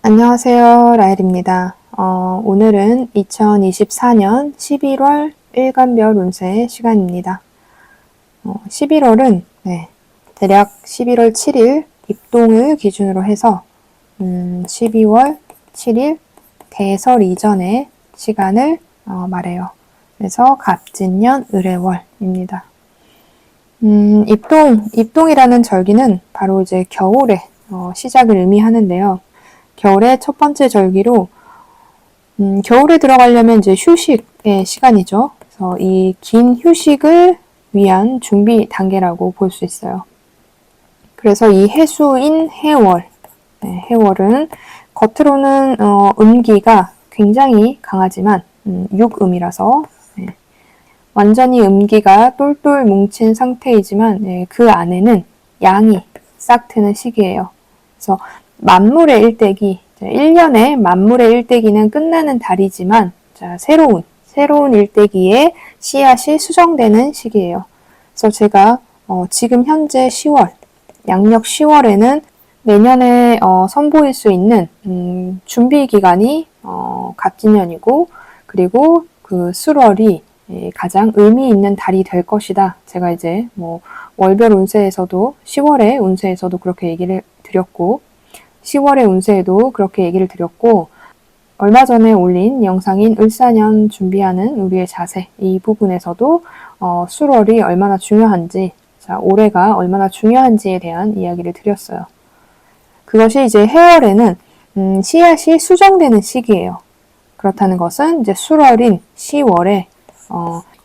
안녕하세요. 라헬입니다. 오늘은 2024년 11월 일간별 운세 시간입니다. 11월은 대략 11월 7일 입동을 기준으로 해서 12월 7일 대설 이전의 시간을 말해요. 그래서 갑진년 을해월입니다. 입동이라는 절기는 바로 이제 겨울의 시작을 의미하는데요. 겨울의 첫 번째 절기로 겨울에 들어가려면 이제 휴식의 시간이죠. 그래서 이 긴 휴식을 위한 준비 단계라고 볼 수 있어요. 그래서 이 해수인 해월, 해월은 겉으로는 음기가 굉장히 강하지만 육음이라서 완전히 음기가 똘똘 뭉친 상태이지만 그 안에는 양이 싹 트는 시기예요. 그래서 만물의 일대기, 1년에 만물의 일대기는 끝나는 달이지만 새로운 일대기에 씨앗이 수정되는 시기예요. 그래서 제가 지금 현재 10월, 양력 10월에는 내년에 선보일 수 있는 준비 기간이 갑진년이고, 그리고 그 술월이 가장 의미 있는 달이 될 것이다. 제가 이제 월별 운세에서도 10월의 운세에서도 그렇게 얘기를 드렸고 10월의 운세에도 그렇게 얘기를 드렸고 얼마 전에 올린 영상인 을사년 준비하는 우리의 자세 이 부분에서도 술월이 얼마나 중요한지 올해가 얼마나 중요한지에 대한 이야기를 드렸어요. 그것이 이제 해월에는 씨앗이 수정되는 시기예요. 그렇다는 것은 이제 술월인 10월에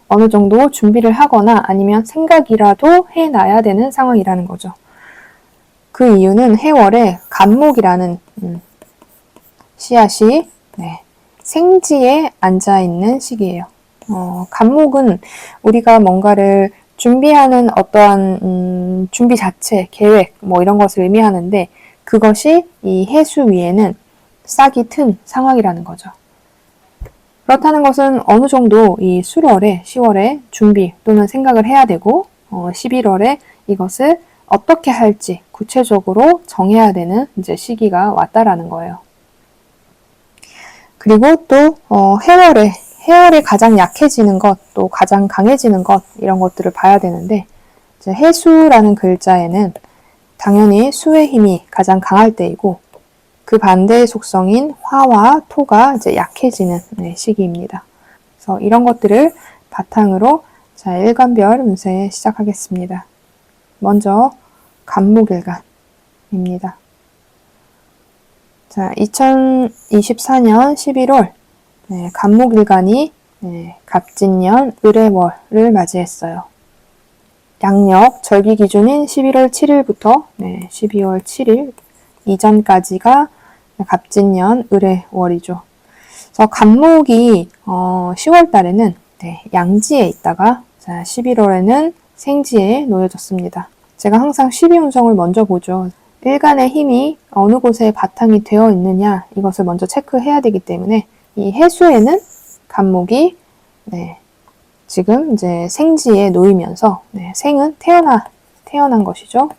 어느 정도 준비를 하거나 아니면 생각이라도 해놔야 되는 상황이라는 거죠. 그 이유는 해월에 간목이라는 씨앗이 생지에 앉아있는 시기예요. 간목은 우리가 뭔가를 준비하는 어떠한 준비 자체, 계획 이런 것을 의미하는데 그것이 이 해수 위에는 싹이 튼 상황이라는 거죠. 그렇다는 것은 어느 정도 이 술월에 10월에 준비 또는 생각을 해야 되고 11월에 이것을 어떻게 할지 구체적으로 정해야 되는 이제 시기가 왔다라는 거예요. 그리고 또 해월에 가장 약해지는 것, 또 가장 강해지는 것 이런 것들을 봐야 되는데 이제 해수라는 글자에는 당연히 수의 힘이 가장 강할 때이고 그 반대의 속성인 화와 토가 이제 약해지는 시기입니다. 그래서 이런 것들을 바탕으로 일간별 운세 시작하겠습니다. 먼저 간목일간입니다. 2024년 11월 간목일간이 갑진년 을해월을 맞이했어요. 양력 절기 기준인 11월 7일부터 12월 7일 이전까지가 갑진년 을해월이죠. 그래서 간목이 10월 달에는 양지에 있다가 11월에는 생지에 놓여졌습니다. 제가 항상 12운성을 먼저 보죠. 일간의 힘이 어느 곳에 바탕이 되어 있느냐 이것을 먼저 체크해야 되기 때문에 이 해수에는 간목이 지금 이제 생지에 놓이면서 생은 태어난 것이죠.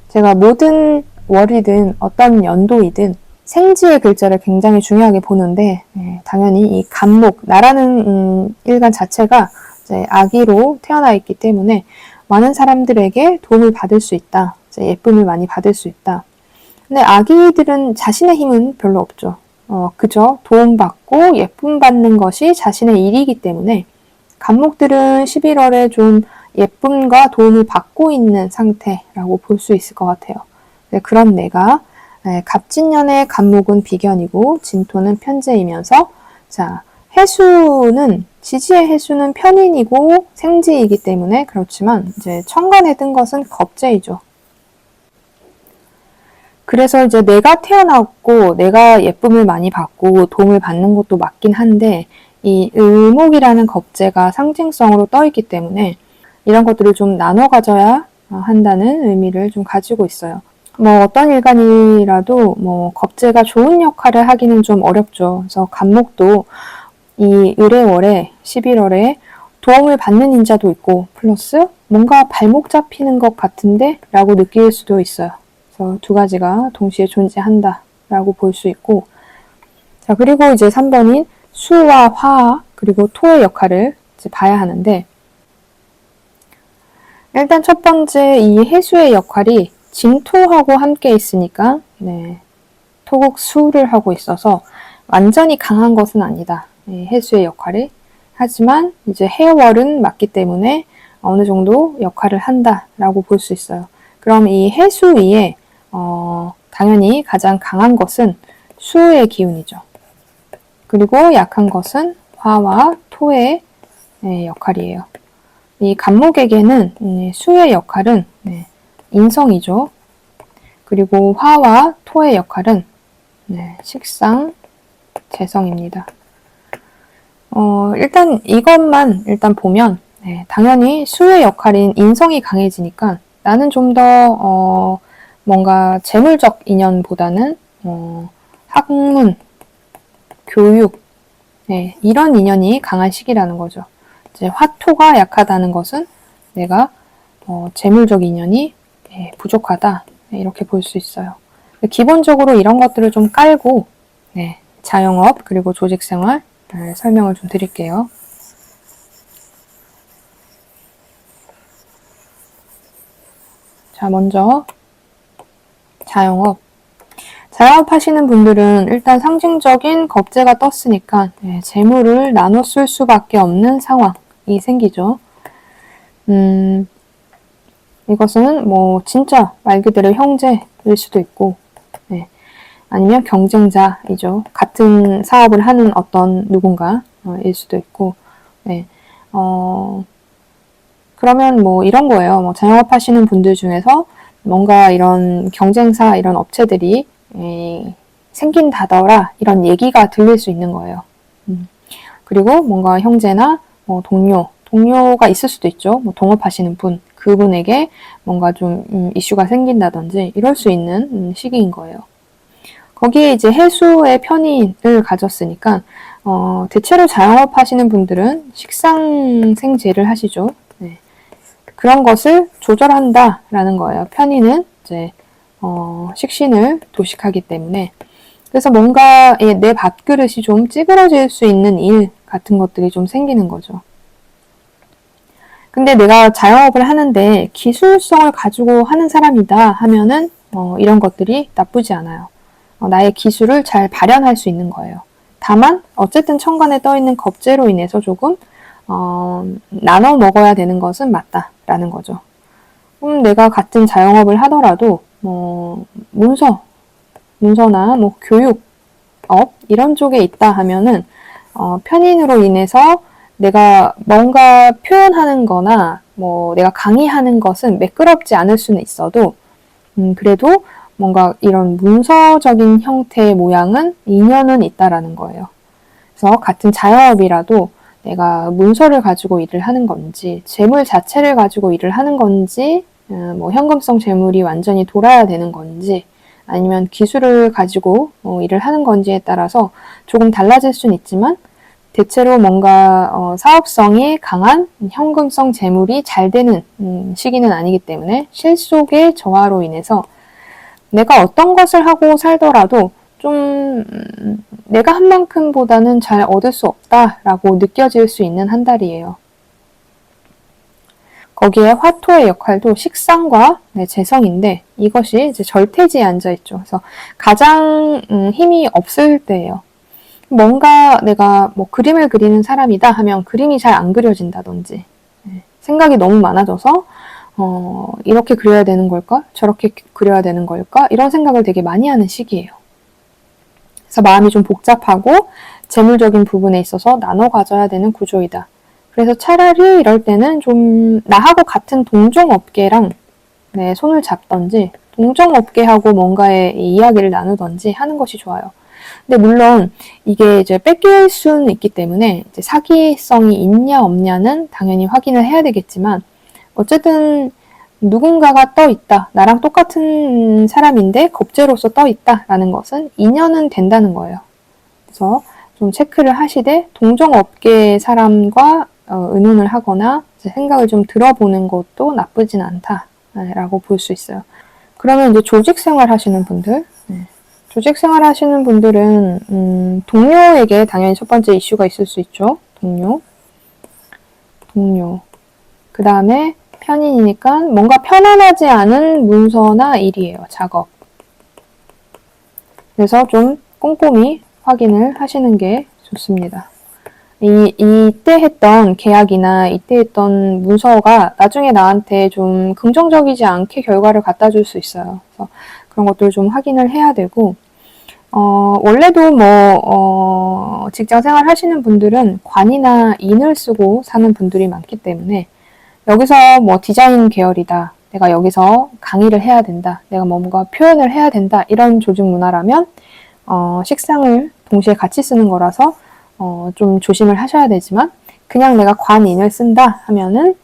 제가 모든 월이든 어떤 연도이든 생지의 글자를 굉장히 중요하게 보는데 당연히 이 간목, 나라는 일간 자체가 이제 아기로 태어나 있기 때문에 많은 사람들에게 도움을 받을 수 있다. 예쁨을 많이 받을 수 있다. 근데 아기들은 자신의 힘은 별로 없죠. 그저 도움받고 예쁨 받는 것이 자신의 일이기 때문에 간목들은 11월에 좀 예쁨과 도움을 받고 있는 상태라고 볼 수 있을 것 같아요. 그런 내가 갑진년의 간목은 비견이고 진토는 편재이면서 지지의 해수는 편인이고 생지이기 때문에 그렇지만 이제 천간에 뜬 것은 겁재이죠. 그래서 이제 내가 태어났고 내가 예쁨을 많이 받고 도움을 받는 것도 맞긴 한데 이 을목이라는 겁재가 상징성으로 떠있기 때문에 이런 것들을 좀 나눠 가져야 한다는 의미를 좀 가지고 있어요. 어떤 일간이라도 겁재가 좋은 역할을 하기는 좀 어렵죠. 그래서 간목도 이 을해월에 11월에 도움을 받는 인자도 있고 플러스 뭔가 발목 잡히는 것 같은데 라고 느낄 수도 있어요. 그래서 두 가지가 동시에 존재한다라고 볼 수 있고, 자, 그리고 이제 3번인 수와 화, 그리고 토의 역할을 이제 봐야 하는데, 일단 첫 번째 이 해수의 역할이 진토하고 함께 있으니까, 네, 토국 수를 하고 있어서 완전히 강한 것은 아니다. 해수의 역할이. 하지만 이제 해월은 맞기 때문에 어느 정도 역할을 한다라고 볼 수 있어요. 그럼 이 해수 위에 당연히 가장 강한 것은 수의 기운이죠. 그리고 약한 것은 화와 토의 역할이에요. 이 간목에게는 수의 역할은 인성이죠. 그리고 화와 토의 역할은 식상, 재성입니다. 일단 이것만 보면 당연히 수의 역할인 인성이 강해지니까 나는 좀 더 뭔가 재물적 인연보다는 학문, 교육 이런 인연이 강한 시기라는 거죠. 이제 화토가 약하다는 것은 내가 재물적 인연이 부족하다 이렇게 볼 수 있어요. 기본적으로 이런 것들을 좀 깔고 자영업 그리고 조직생활 설명을 좀 드릴게요. 자, 먼저 자영업. 자영업 하시는 분들은 일단 상징적인 겁재가 떴으니까 재물을 나눠 쓸 수밖에 없는 상황이 생기죠. 이것은 뭐 진짜 말 그대로 형제일 수도 있고 아니면 경쟁자이죠. 같은 사업을 하는 어떤 누군가일 수도 있고 그러면 뭐 이런 거예요. 뭐 자영업 하시는 분들 중에서 뭔가 이런 경쟁사 이런 업체들이 생긴다더라 이런 얘기가 들릴 수 있는 거예요. 그리고 뭔가 형제나 뭐 동료가 있을 수도 있죠. 뭐 동업하시는 분, 그분에게 뭔가 좀 이슈가 생긴다든지 이럴 수 있는 시기인 거예요. 거기에 이제 해수의 편인을 가졌으니까 대체로 자영업 하시는 분들은 식상생재를 하시죠. 그런 것을 조절한다라는 거예요. 편인은 이제 식신을 도식하기 때문에 그래서 뭔가 내 밥그릇이 좀 찌그러질 수 있는 일 같은 것들이 좀 생기는 거죠. 근데 내가 자영업을 하는데 기술성을 가지고 하는 사람이다 하면은 이런 것들이 나쁘지 않아요. 나의 기술을 잘 발현할 수 있는 거예요. 다만 어쨌든 천간에 떠 있는 겁재로 인해서 조금 나눠 먹어야 되는 것은 맞다라는 거죠. 내가 같은 자영업을 하더라도 문서나 뭐 교육업 이런 쪽에 있다 하면은 편인으로 인해서 내가 뭔가 표현하는 거나 뭐 내가 강의하는 것은 매끄럽지 않을 수는 있어도 그래도 뭔가 이런 문서적인 형태의 모양은 인연은 있다라는 거예요. 그래서 같은 자영업이라도 내가 문서를 가지고 일을 하는 건지 재물 자체를 가지고 일을 하는 건지 뭐 현금성 재물이 완전히 돌아야 되는 건지 아니면 기술을 가지고 일을 하는 건지에 따라서 조금 달라질 수는 있지만 대체로 뭔가 사업성이 강한 현금성 재물이 잘 되는 시기는 아니기 때문에 실속의 저하로 인해서 내가 어떤 것을 하고 살더라도 좀 내가 한 만큼보다는 잘 얻을 수 없다라고 느껴질 수 있는 한 달이에요. 거기에 화토의 역할도 식상과 재성인데 이것이 이제 절퇴지에 앉아있죠. 그래서 가장 힘이 없을 때예요. 뭔가 내가 뭐 그림을 그리는 사람이다 하면 그림이 잘 안 그려진다든지 생각이 너무 많아져서 이렇게 그려야 되는 걸까? 저렇게 그려야 되는 걸까? 이런 생각을 되게 많이 하는 시기예요. 그래서 마음이 좀 복잡하고 재물적인 부분에 있어서 나눠 가져야 되는 구조이다. 그래서 차라리 이럴 때는 좀 나하고 같은 동종업계랑 손을 잡던지 동종업계하고 뭔가의 이야기를 나누던지 하는 것이 좋아요. 근데 물론 이게 이제 뺏길 수는 있기 때문에 이제 사기성이 있냐 없냐는 당연히 확인을 해야 되겠지만 어쨌든 누군가가 떠 있다. 나랑 똑같은 사람인데 겁재로서 떠 있다라는 것은 인연은 된다는 거예요. 그래서 좀 체크를 하시되 동종업계 사람과 의논을 하거나 생각을 좀 들어보는 것도 나쁘진 않다라고 볼 수 있어요. 그러면 이제 조직 생활 하시는 분들, 조직 생활 하시는 분들은, 동료에게 당연히 첫 번째 이슈가 있을 수 있죠. 동료. 그 다음에 편인이니까 뭔가 편안하지 않은 문서나 일이에요. 작업. 그래서 좀 꼼꼼히 확인을 하시는 게 좋습니다. 이때 했던 계약이나 이때 했던 문서가 나중에 나한테 좀 긍정적이지 않게 결과를 갖다 줄 수 있어요. 그래서 그런 것들을 좀 확인을 해야 되고, 원래도 직장 생활 하시는 분들은 관이나 인을 쓰고 사는 분들이 많기 때문에 여기서 디자인 계열이다. 내가 여기서 강의를 해야 된다. 내가 뭔가 표현을 해야 된다. 이런 조직 문화라면, 식상을 동시에 같이 쓰는 거라서, 좀 조심을 하셔야 되지만, 그냥 내가 관인을 쓴다 하면은,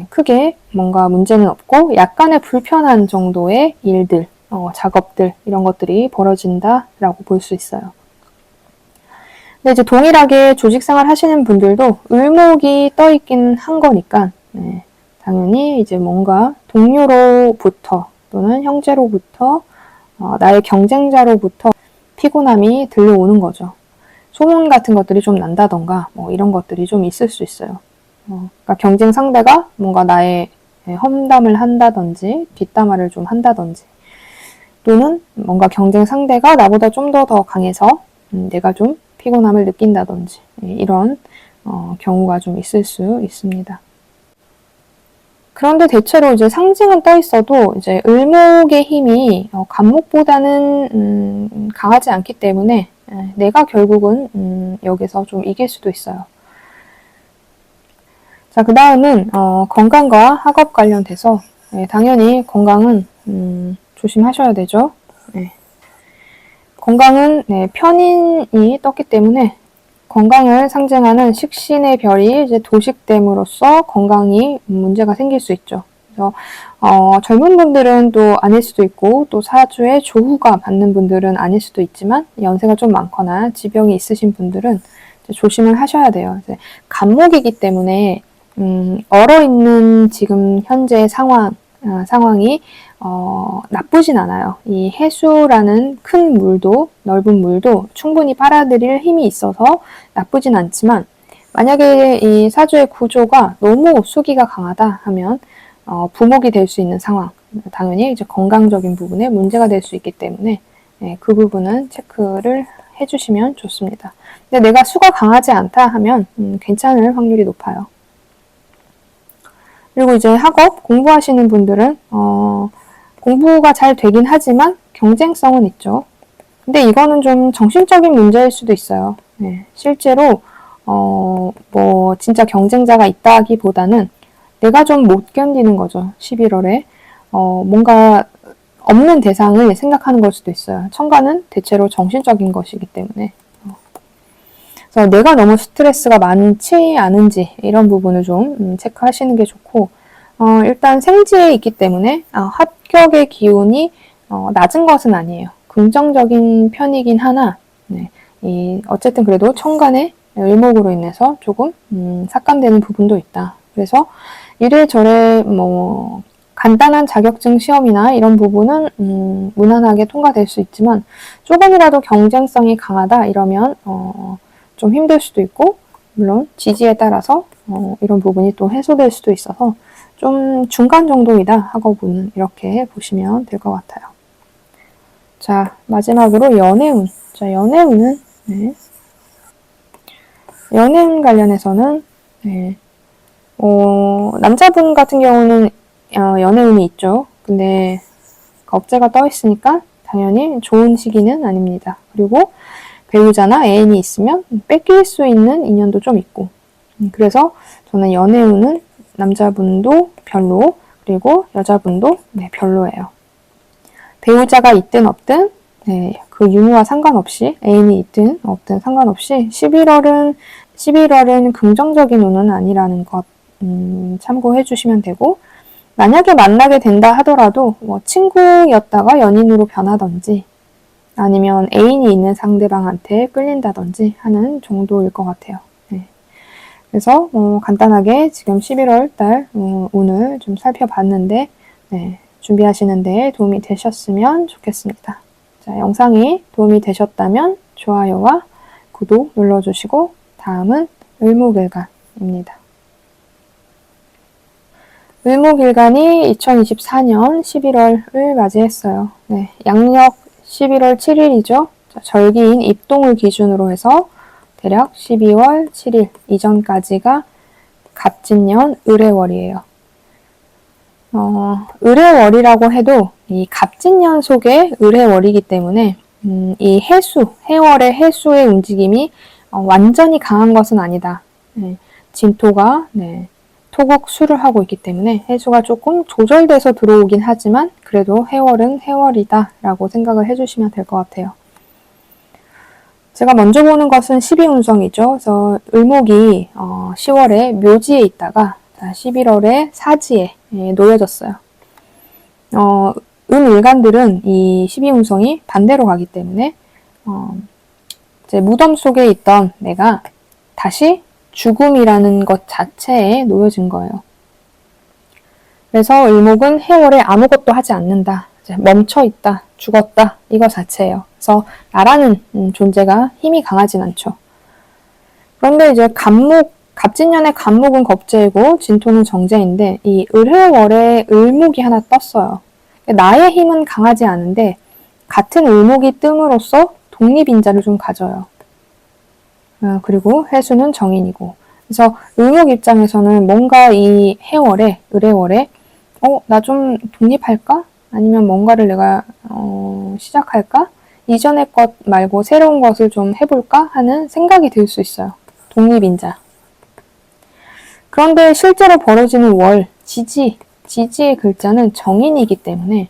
크게 뭔가 문제는 없고, 약간의 불편한 정도의 일들, 작업들, 이런 것들이 벌어진다라고 볼 수 있어요. 근데 이제 동일하게 조직 생활 하시는 분들도 을목이 떠 있긴 한 거니까, 당연히 이제 뭔가 동료로부터 또는 형제로부터 나의 경쟁자로부터 피곤함이 들려오는 거죠. 소문 같은 것들이 좀 난다던가 이런 것들이 좀 있을 수 있어요. 그러니까 경쟁 상대가 뭔가 나의 험담을 한다든지 뒷담화를 좀 한다든지 또는 뭔가 경쟁 상대가 나보다 좀 더 강해서 내가 좀 피곤함을 느낀다든지 이런 경우가 좀 있을 수 있습니다. 그런데 대체로 이제 상징은 떠 있어도 이제 을목의 힘이 간목보다는 강하지 않기 때문에 내가 결국은 여기서 좀 이길 수도 있어요. 자, 그 다음은 건강과 학업 관련돼서 당연히 건강은 조심하셔야 되죠. 건강은 편인이 떴기 때문에 건강을 상징하는 식신의 별이 이제 도식됨으로써 건강이 문제가 생길 수 있죠. 그래서 젊은 분들은 또 아닐 수도 있고 또 사주에 조후가 받는 분들은 아닐 수도 있지만 연세가 좀 많거나 지병이 있으신 분들은 이제 조심을 하셔야 돼요. 이제 간목이기 때문에 얼어있는 지금 현재 상황이 나쁘진 않아요. 이 해수라는 큰 물도, 넓은 물도 충분히 빨아들일 힘이 있어서 나쁘진 않지만, 만약에 이 사주의 구조가 너무 수기가 강하다 하면, 부목이 될 수 있는 상황, 당연히 이제 건강적인 부분에 문제가 될 수 있기 때문에, 그 부분은 체크를 해주시면 좋습니다. 근데 내가 수가 강하지 않다 하면, 괜찮을 확률이 높아요. 그리고 이제 학업, 공부하시는 분들은, 공부가 잘 되긴 하지만 경쟁성은 있죠. 근데 이거는 좀 정신적인 문제일 수도 있어요. 실제로, 진짜 경쟁자가 있다기보다는 내가 좀 못 견디는 거죠. 11월에. 뭔가 없는 대상을 생각하는 걸 수도 있어요. 천간은 대체로 정신적인 것이기 때문에. 그래서 내가 너무 스트레스가 많지 않은지 이런 부분을 좀 체크하시는 게 좋고 일단 생지에 있기 때문에 합격의 기운이 낮은 것은 아니에요. 긍정적인 편이긴 하나 어쨌든 그래도 천간의 을목으로 인해서 조금 삭감되는 부분도 있다. 그래서 이래저래 간단한 자격증 시험이나 이런 부분은 무난하게 통과될 수 있지만 조금이라도 경쟁성이 강하다 이러면 좀 힘들 수도 있고 물론 지지에 따라서 이런 부분이 또 해소될 수도 있어서 좀 중간 정도이다 학업운은 이렇게 보시면 될 것 같아요. 자, 마지막으로 연애운. 자, 연애운은 연애운 관련해서는 남자분 같은 경우는 연애운이 있죠. 근데 겁재가 떠 있으니까 당연히 좋은 시기는 아닙니다. 그리고 배우자나 애인이 있으면 뺏길 수 있는 인연도 좀 있고 그래서 저는 연애운은 남자분도 별로 그리고 여자분도 별로예요. 배우자가 있든 없든 그 유무와 상관없이 애인이 있든 없든 상관없이 11월은 긍정적인 운은 아니라는 것 참고해 주시면 되고 만약에 만나게 된다 하더라도 친구였다가 연인으로 변하던지 아니면 애인이 있는 상대방한테 끌린다든지 하는 정도일 것 같아요. 그래서 간단하게 지금 11월 달 운을 좀 살펴봤는데 준비하시는 데 도움이 되셨으면 좋겠습니다. 자, 영상이 도움이 되셨다면 좋아요와 구독 눌러주시고 다음은 을목일간입니다. 을목일간이 2024년 11월을 맞이했어요. 네, 양력 11월 7일이죠. 절기인 입동을 기준으로 해서 대략 12월 7일 이전까지가 갑진년 을해월이에요. 을해월이라고 해도 이 갑진년 속에 을해월이기 때문에 이 해월의 해수의 움직임이 완전히 강한 것은 아니다. 네, 진토가 토국수를 하고 있기 때문에 해수가 조금 조절돼서 들어오긴 하지만 그래도 해월은 해월이다 라고 생각을 해주시면 될 것 같아요. 제가 먼저 보는 것은 12운성이죠. 그래서 을목이 10월에 묘지에 있다가 11월에 사지에 놓여졌어요. 을일간들은 이 12운성이 반대로 가기 때문에 이제 무덤 속에 있던 내가 다시 죽음이라는 것 자체에 놓여진 거예요. 그래서 을목은 해월에 아무것도 하지 않는다. 이제 멈춰있다. 죽었다. 이거 자체예요. 그래서 나라는 존재가 힘이 강하진 않죠. 그런데 이제 갑진년의 갑목은 겁재이고 진토는 정제인데 이 을해월에 을목이 하나 떴어요. 나의 힘은 강하지 않은데 같은 을목이 뜸으로써 독립인자를 좀 가져요. 그리고 해수는 정인이고. 그래서 을목 입장에서는 뭔가 이 을해월에 나 좀 독립할까? 아니면 뭔가를 내가 시작할까? 이전의 것 말고 새로운 것을 좀 해볼까? 하는 생각이 들 수 있어요. 독립인자. 그런데 실제로 벌어지는 월, 지지의 글자는 정인이기 때문에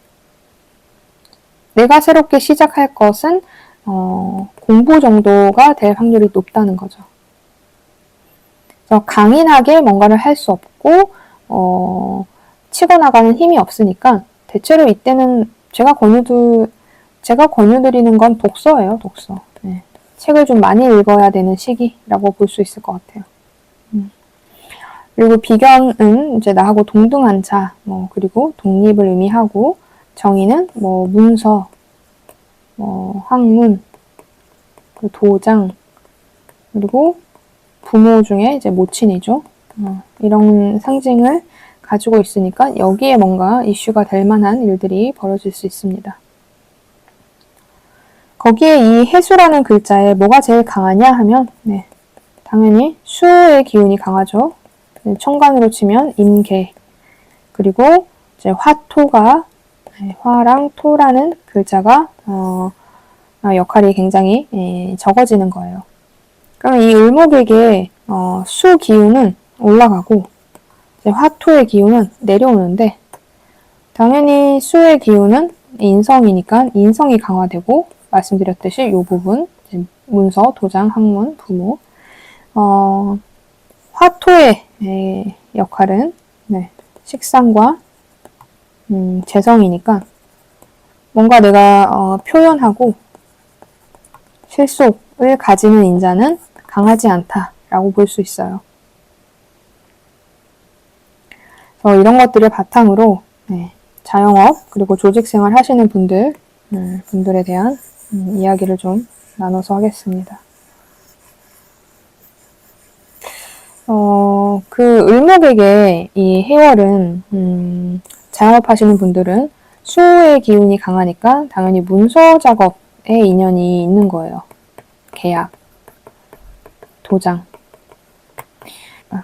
내가 새롭게 시작할 것은 공부 정도가 될 확률이 높다는 거죠. 그래서 강인하게 뭔가를 할 수 없고 치고 나가는 힘이 없으니까 대체로 이때는 제가 권유드리는 건 독서예요, 독서. 네. 책을 좀 많이 읽어야 되는 시기라고 볼 수 있을 것 같아요. 그리고 비견은 이제 나하고 동등한 자, 그리고 독립을 의미하고 정의는 문서, 학문, 도장, 그리고 부모 중에 이제 모친이죠. 이런 상징을 가지고 있으니까 여기에 뭔가 이슈가 될 만한 일들이 벌어질 수 있습니다. 거기에 이 해수라는 글자에 뭐가 제일 강하냐 하면 당연히 수의 기운이 강하죠. 천간으로 치면 임계, 그리고 이제 화토가 화랑 토라는 글자가 역할이 굉장히 적어지는 거예요. 그럼 이 을목에게 수 기운은 올라가고 이제 화토의 기운은 내려오는데 당연히 수의 기운은 인성이니까 인성이 강화되고 말씀드렸듯이 이 부분 문서, 도장, 학문, 부모 화토의 역할은 식상과 재성이니까 뭔가 내가 표현하고 실속을 가지는 인자는 강하지 않다라고 볼 수 있어요. 그래서 이런 것들을 바탕으로 자영업 그리고 조직생활 하시는 분들에 대한 이야기를 좀 나눠서 하겠습니다. 그 을목에게 이 해월은 자영업 하시는 분들은 수의 기운이 강하니까 당연히 문서 작업에 인연이 있는 거예요. 계약, 도장.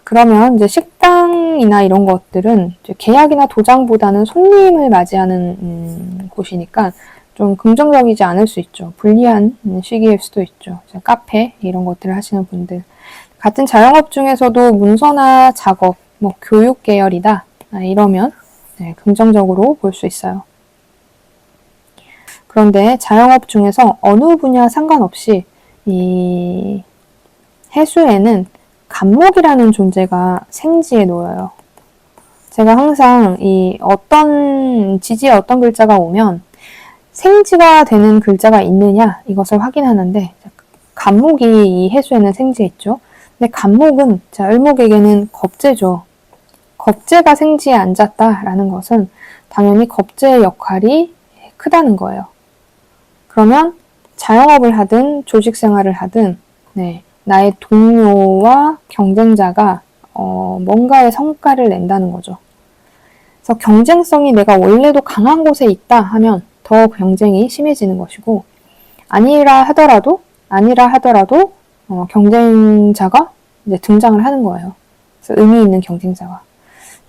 그러면 이제 식당이나 이런 것들은 이제 계약이나 도장보다는 손님을 맞이하는 곳이니까 좀 긍정적이지 않을 수 있죠. 불리한 시기일 수도 있죠. 카페 이런 것들을 하시는 분들. 같은 자영업 중에서도 문서나 작업, 교육 계열이다 이러면 긍정적으로 볼 수 있어요. 그런데 자영업 중에서 어느 분야 상관없이 이 해수에는 간목이라는 존재가 생지에 놓여요. 제가 항상 지지에 어떤 글자가 오면 생지가 되는 글자가 있느냐 이것을 확인하는데 간목이 이 해수에는 생지에 있죠. 근데 간목은 을목에게는 겁재죠. 겁재가 생지에 앉았다라는 것은 당연히 겁재의 역할이 크다는 거예요. 그러면 자영업을 하든 조직 생활을 하든 나의 동료와 경쟁자가 뭔가의 성과를 nen다는 거죠. 그래서 경쟁성이 내가 원래도 강한 곳에 있다 하면 더 경쟁이 심해지는 것이고 아니라 하더라도 경쟁자가 이제 등장을 하는 거예요. 그래서 의미 있는 경쟁자가.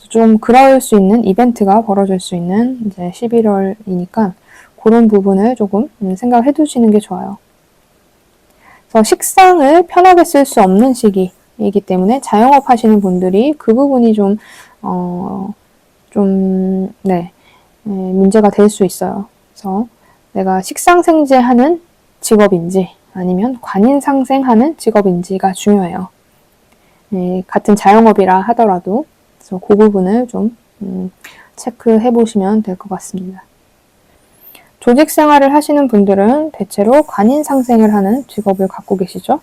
좀 그럴 수 있는 이벤트가 벌어질 수 있는 이제 11월이니까 그런 부분을 조금 생각해 두시는 게 좋아요. 그래서 식상을 편하게 쓸 수 없는 시기이기 때문에 자영업 하시는 분들이 그 부분이 문제가 될 수 있어요. 그래서 내가 식상생재하는 직업인지 아니면 관인상생하는 직업인지가 중요해요. 같은 자영업이라 하더라도 그래서 그 부분을 좀 체크해 보시면 될 것 같습니다. 조직 생활을 하시는 분들은 대체로 관인상생을 하는 직업을 갖고 계시죠.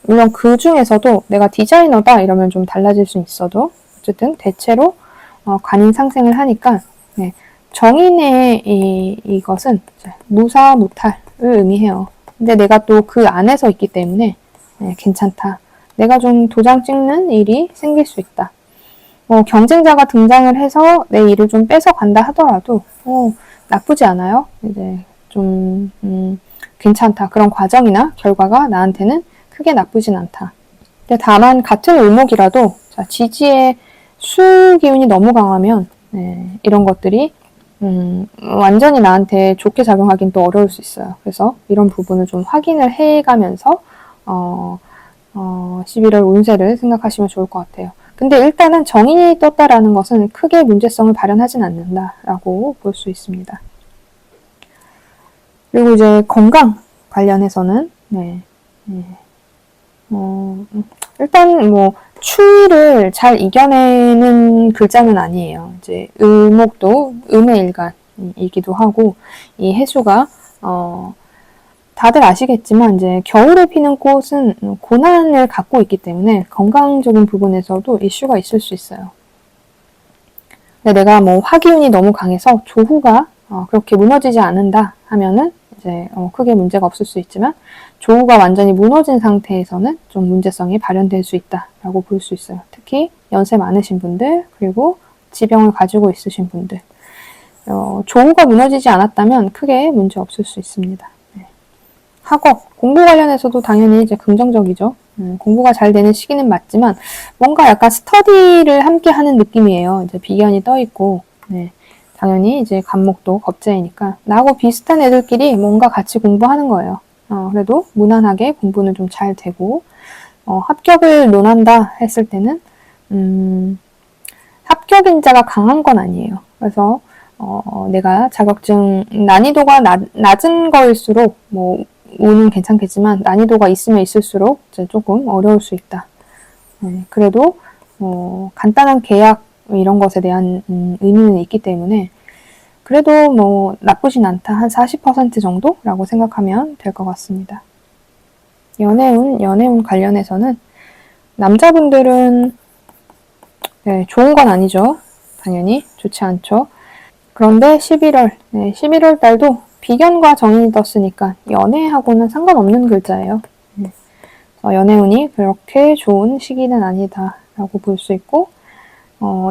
물론 그 중에서도 내가 디자이너다 이러면 좀 달라질 수 있어도 어쨌든 대체로 관인상생을 하니까 정인의 이것은 무사무탈을 의미해요. 근데 내가 또 그 안에서 있기 때문에 괜찮다. 내가 좀 도장 찍는 일이 생길 수 있다. 경쟁자가 등장을 해서 내 일을 좀 뺏어간다 하더라도 나쁘지 않아요. 이제 좀 괜찮다. 그런 과정이나 결과가 나한테는 크게 나쁘진 않다. 근데 다만 같은 을목이라도 지지의 수 기운이 너무 강하면 이런 것들이 완전히 나한테 좋게 작용하긴 또 어려울 수 있어요. 그래서 이런 부분을 좀 확인을 해가면서 11월 운세를 생각하시면 좋을 것 같아요. 근데 일단은 정인이 떴다라는 것은 크게 문제성을 발현하진 않는다라고 볼 수 있습니다. 그리고 이제 건강 관련해서는 일단 추위를 잘 이겨내는 글자는 아니에요. 이제 을목도 음의 일간이기도 하고 이 해수가 다들 아시겠지만 이제 겨울에 피는 꽃은 고난을 갖고 있기 때문에 건강적인 부분에서도 이슈가 있을 수 있어요. 근데 내가 화기운이 너무 강해서 조후가 그렇게 무너지지 않는다 하면은 이제 크게 문제가 없을 수 있지만 조후가 완전히 무너진 상태에서는 좀 문제성이 발현될 수 있다라고 볼 수 있어요. 특히 연세 많으신 분들 그리고 지병을 가지고 있으신 분들 조후가 무너지지 않았다면 크게 문제 없을 수 있습니다. 학업, 공부 관련해서도 당연히 이제 긍정적이죠. 공부가 잘 되는 시기는 맞지만 뭔가 약간 스터디를 함께 하는 느낌이에요. 이제 비견이 떠 있고 당연히 이제 간목도 겁재이니까 나하고 비슷한 애들끼리 뭔가 같이 공부하는 거예요. 그래도 무난하게 공부는 좀 잘 되고 합격을 논한다 했을 때는 합격 인자가 강한 건 아니에요. 그래서 내가 자격증 난이도가 낮은 거일수록 운은 괜찮겠지만 난이도가 있으면 있을수록 이제 조금 어려울 수 있다. 그래도 간단한 계약 이런 것에 대한 의미는 있기 때문에 그래도 나쁘진 않다. 한 40% 정도라고 생각하면 될 것 같습니다. 연애운 관련해서는 남자분들은 좋은 건 아니죠. 당연히 좋지 않죠. 그런데 11월 달도 비견과 정인이 떴으니까 연애하고는 상관없는 글자예요. 연애운이 그렇게 좋은 시기는 아니다라고 볼 수 있고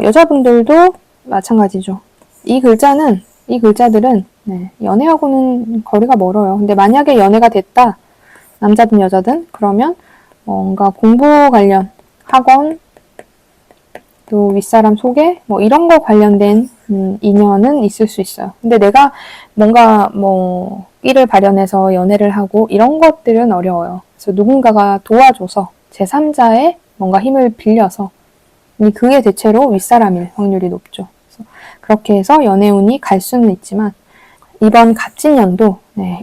여자분들도 마찬가지죠. 이 글자들은 연애하고는 거리가 멀어요. 근데 만약에 연애가 됐다, 남자든 여자든 그러면 뭔가 공부 관련 학원 또 윗사람 소개 이런 거 관련된 인연은 있을 수 있어요. 근데 내가 뭔가 끼를 발현해서 연애를 하고 이런 것들은 어려워요. 그래서 누군가가 도와줘서 제3자의 뭔가 힘을 빌려서 그게 대체로 윗사람일 확률이 높죠. 그래서 그렇게 해서 연애운이 갈 수는 있지만 이번 갑진년도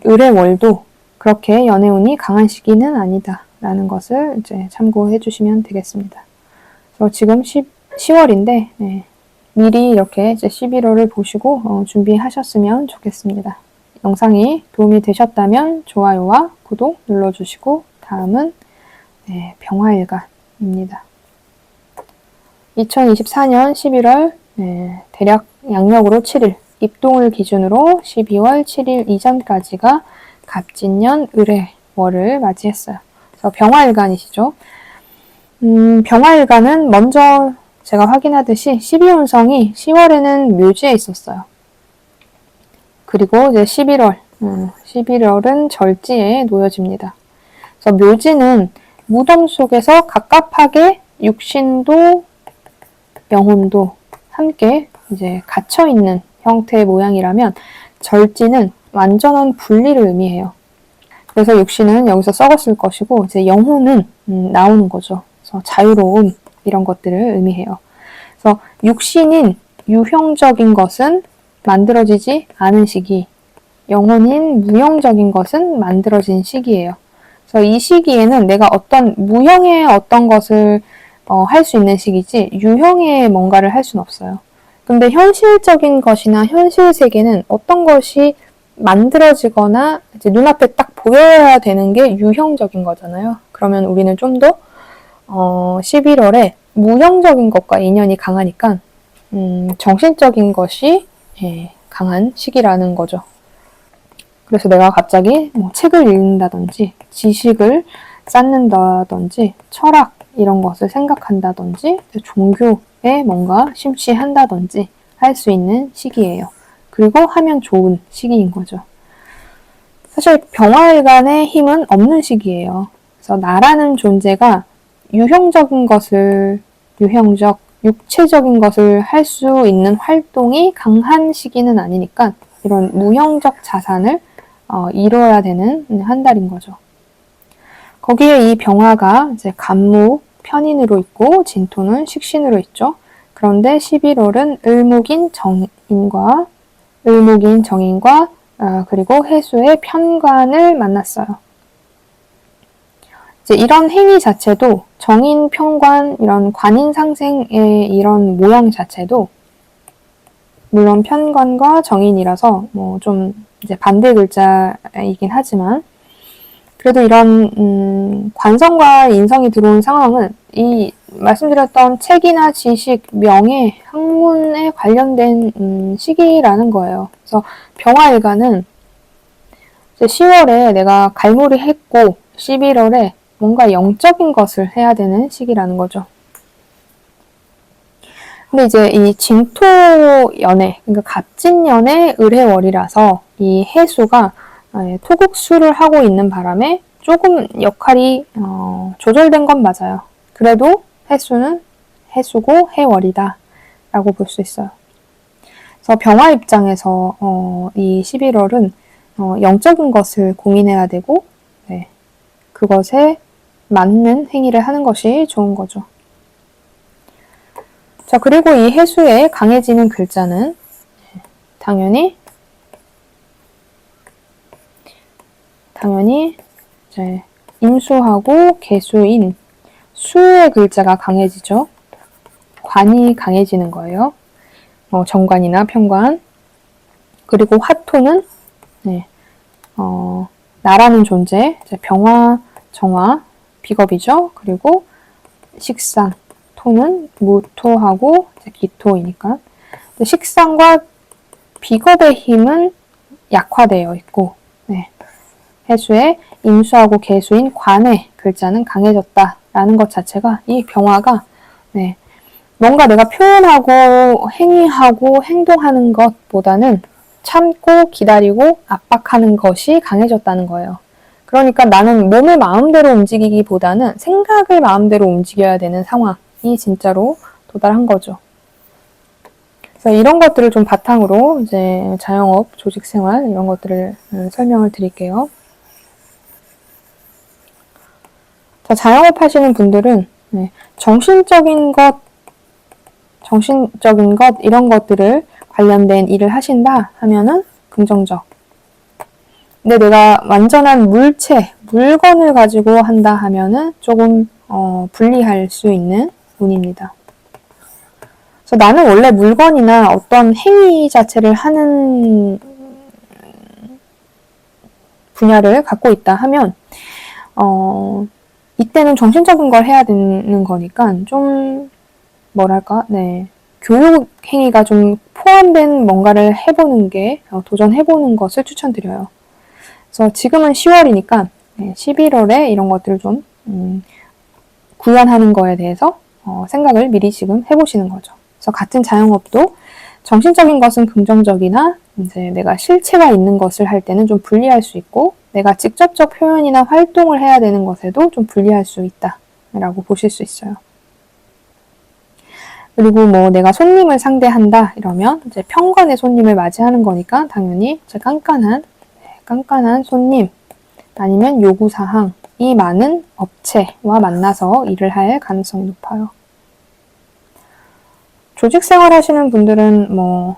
을의 월도 그렇게 연애운이 강한 시기는 아니다라는 것을 이제 참고해 주시면 되겠습니다. 그래서 지금 10월인데 미리 이렇게 이제 11월을 보시고 준비하셨으면 좋겠습니다. 영상이 도움이 되셨다면 좋아요와 구독 눌러주시고 다음은 병화일간입니다. 2024년 11월 대략 양력으로 7일 입동을 기준으로 12월 7일 이전까지가 갑진년 을해월을 맞이했어요. 그래서 병화일간이시죠. 병화일간은 먼저 제가 확인하듯이 12운성이 10월에는 묘지에 있었어요. 그리고 이제 11월은 절지에 놓여집니다. 그래서 묘지는 무덤 속에서 갑갑하게 육신도 영혼도 함께 이제 갇혀 있는 형태의 모양이라면 절지는 완전한 분리를 의미해요. 그래서 육신은 여기서 썩었을 것이고 이제 영혼은 나오는 거죠. 그래서 자유로움 이런 것들을 의미해요. 그래서 육신인 유형적인 것은 만들어지지 않은 시기, 영혼인 무형적인 것은 만들어진 시기예요. 그래서 이 시기에는 내가 어떤 무형의 어떤 것을 할 수 있는 시기지 유형의 뭔가를 할 수는 없어요. 근데 현실적인 것이나 현실 세계는 어떤 것이 만들어지거나 이제 눈앞에 딱 보여야 되는 게 유형적인 거잖아요. 그러면 우리는 좀 더 11월에 무형적인 것과 인연이 강하니까 정신적인 것이 강한 시기라는 거죠. 그래서 내가 갑자기 뭐 책을 읽는다든지 지식을 쌓는다든지 철학 이런 것을 생각한다든지 종교에 뭔가 심취한다든지 할 수 있는 시기예요. 그리고 하면 좋은 시기인 거죠. 사실 병화일간의 힘은 없는 시기예요. 그래서 나라는 존재가 유형적인 것을 육체적인 것을 할 수 있는 활동이 강한 시기는 아니니까 이런 무형적 자산을 이루어야 되는 한 달인 거죠. 거기에 이 병화가 이제 간목 편인으로 있고 진토는 식신으로 있죠. 그런데 11월은 을목인 정인과 그리고 해수의 편관을 만났어요. 이제 이런 행위 자체도 정인, 편관, 이런 관인 상생의 이런 모양 자체도 물론 편관과 정인이라서 뭐 좀 이제 반대 글자이긴 하지만 그래도 이런 관성과 인성이 들어온 상황은 이 말씀드렸던 책이나 지식, 명예, 학문에 관련된 시기라는 거예요. 그래서 병화일간은 10월에 내가 갈무리 했고 11월에 뭔가 영적인 것을 해야 되는 시기라는 거죠. 근데 이제 이 진토연의, 그러니까 갑진년의 을해월이라서 이 해수가 토국수를 하고 있는 바람에 조금 역할이 조절된 건 맞아요. 그래도 해수는 해수고 해월이다 라고 볼 수 있어요. 그래서 병화 입장에서 이 11월은 영적인 것을 고민해야 되고 그것에 맞는 행위를 하는 것이 좋은 거죠. 자, 그리고 이 해수에 강해지는 글자는 당연히 이제 임수하고 개수인 수의 글자가 강해지죠. 관이 강해지는 거예요. 정관이나 편관. 그리고 화토는 나라는 존재, 병화, 정화, 비겁이죠. 그리고 식상, 토는 무토하고 기토이니까 식상과 비겁의 힘은 약화되어 있고 해수의 임수하고 개수인 관의 글자는 강해졌다라는 것 자체가 이 병화가 뭔가 내가 표현하고 행위하고 행동하는 것보다는 참고 기다리고 압박하는 것이 강해졌다는 거예요. 그러니까 나는 몸을 마음대로 움직이기보다는 생각을 마음대로 움직여야 되는 상황이 진짜로 도달한 거죠. 그래서 이런 것들을 좀 바탕으로 이제 자영업, 조직생활 이런 것들을 설명을 드릴게요. 자, 자영업 하시는 분들은 정신적인 것 이런 것들을 관련된 일을 하신다 하면은 긍정적. 근데 내가 완전한 물건을 가지고 한다 하면은 조금 불리할 수 있는 운입니다. 그래서 나는 원래 물건이나 어떤 행위 자체를 하는 분야를 갖고 있다 하면 이때는 정신적인 걸 해야 되는 거니까 좀 교육 행위가 좀 포함된 뭔가를 해보는 게, 도전해보는 것을 추천드려요. 그래서 지금은 10월이니까 11월에 이런 것들을 좀 구현하는 거에 대해서 생각을 미리 지금 해보시는 거죠. 그래서 같은 자영업도 정신적인 것은 긍정적이나 이제 내가 실체가 있는 것을 할 때는 좀 불리할 수 있고, 내가 직접적 표현이나 활동을 해야 되는 것에도 좀 불리할 수 있다라고 보실 수 있어요. 그리고 뭐 내가 손님을 상대한다 이러면 이제 평관의 손님을 맞이하는 거니까 당연히 이제 깐깐한 손님 아니면 요구사항이 많은 업체와 만나서 일을 할 가능성이 높아요. 조직생활 하시는 분들은 뭐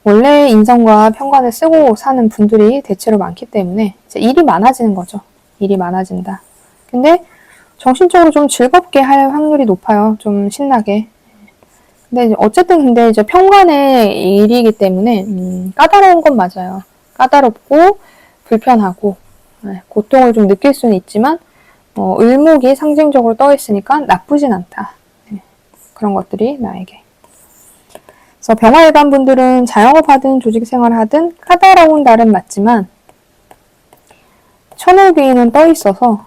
원래 인성과 평관을 쓰고 사는 분들이 대체로 많기 때문에 이제 일이 많아지는 거죠. 일이 많아진다. 근데 정신적으로 좀 즐겁게 할 확률이 높아요. 좀 신나게. 근데 어쨌든 이제 평관의 일이기 때문에 까다로운 건 맞아요. 까다롭고 불편하고 고통을 좀 느낄 수는 있지만 을목이 상징적으로 떠 있으니까 나쁘진 않다. 그런 것들이 나에게. 그래서 병화일간 분들은 자영업 하든 조직생활 하든 까다로운 달은 맞지만 천을귀인은 떠 있어서